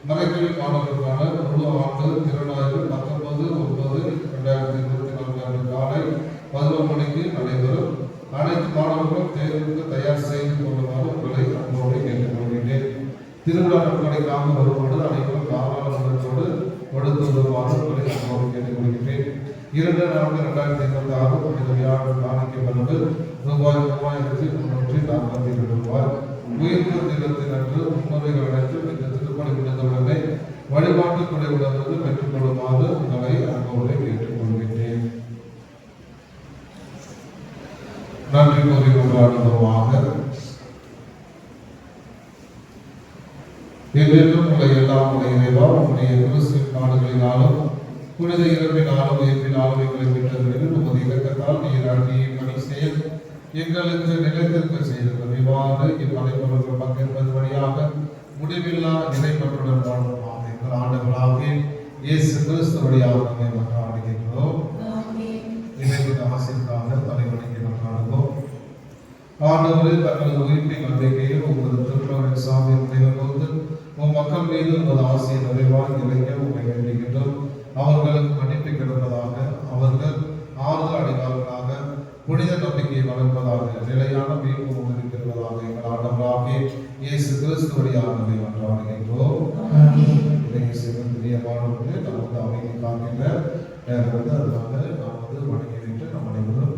மறைக்கல்வி மாணவர்களுக்கான முழு ஆண்டு திறனாய்வு 19/9/2024 காலை 11 மணிக்கு நடைபெறும். அனைத்து மாணவர்களும் தேர்வுக்கு தயார் செய்து கொள்ளுமாறு உங்களை அன்போடு கேட்டுக்கொள்கிறேன். திருவிழா நட்படைக்காமல் வரும்போது அனைவரும் காலாளர்களோடு கொடுத்து வருமாறு உங்களை அன்போடு கேட்டுக்கொள்கிறேன். 2/4/2026 புனித வியாழன் காணிக்கப்படுவது ரூபாய் 3342 உயிர்ப்பு தினத்தின் அன்று முன்னுரைகள் அனைத்தும் இந்த திருப்பணி முடிந்தவுடனே வழிபாட்டு குறைவுடனது பெற்றுக் கொள்ளுமாறு உங்களை அன்போடு கேட்டுக்கொள்கிறேன். நன்றி கூறி கொண்டாடுவோமாக. என்றென்றும் உங்களை எல்லாம் இறைவா உங்களுடைய கிறிஸ்துவின் நாடுகளினாலும் புனித இறப்பினாலும் உயிர்ப்பினாலும் எங்களை விட்டவர்கள் உமது இலக்கத்தால் நீர் அடியை பணி செய்ய எங்களுக்கு நிலைத்திருக்க செய்திருக்கிறது. இவ்வாறு இப்படைப்பவர்கள் பங்கேற்பது வழியாக முடிவில்லா இறைப்பற்றுடன் வாழ்வோமாக. எங்கள் ஆண்டவராகிய இயேசு கிறிஸ்து வழியாக மன்றாடுகின்றோம். இறைவனின் ஆசைக்காக தலைவணிக்கு மன்றாடுவோம். ஆண்டவரே, தங்களது உயிர்ப்பின் நம்பிக்கையில் உங்களது திருப்பவரின் சாமி முடிவபோது உன் மக்கள் மீது உங்களது ஆசையை நிறைவாக இறைக்க உங்களை வேண்டுகின்றோம். அவர்களுக்கு மன்னிப்பு கிடப்பதாக, அவர்கள் ஆறுதல் அடைவார்களாக, புனித நம்பிக்கையை வளர்ப்பதாக, நிலையான மீட்பு உங்களுக்கு பெறுவதாக எங்கள் ஆண்டவராகிய இயேசு கிறிஸ்து வழியாக மன்றாடுகின்றோம். பிரியமானவர்களே, நமக்கு அமைதி காக்கின்ற நேரம் அதனால நாம் வணங்கி வைத்து நம் அனைவரும்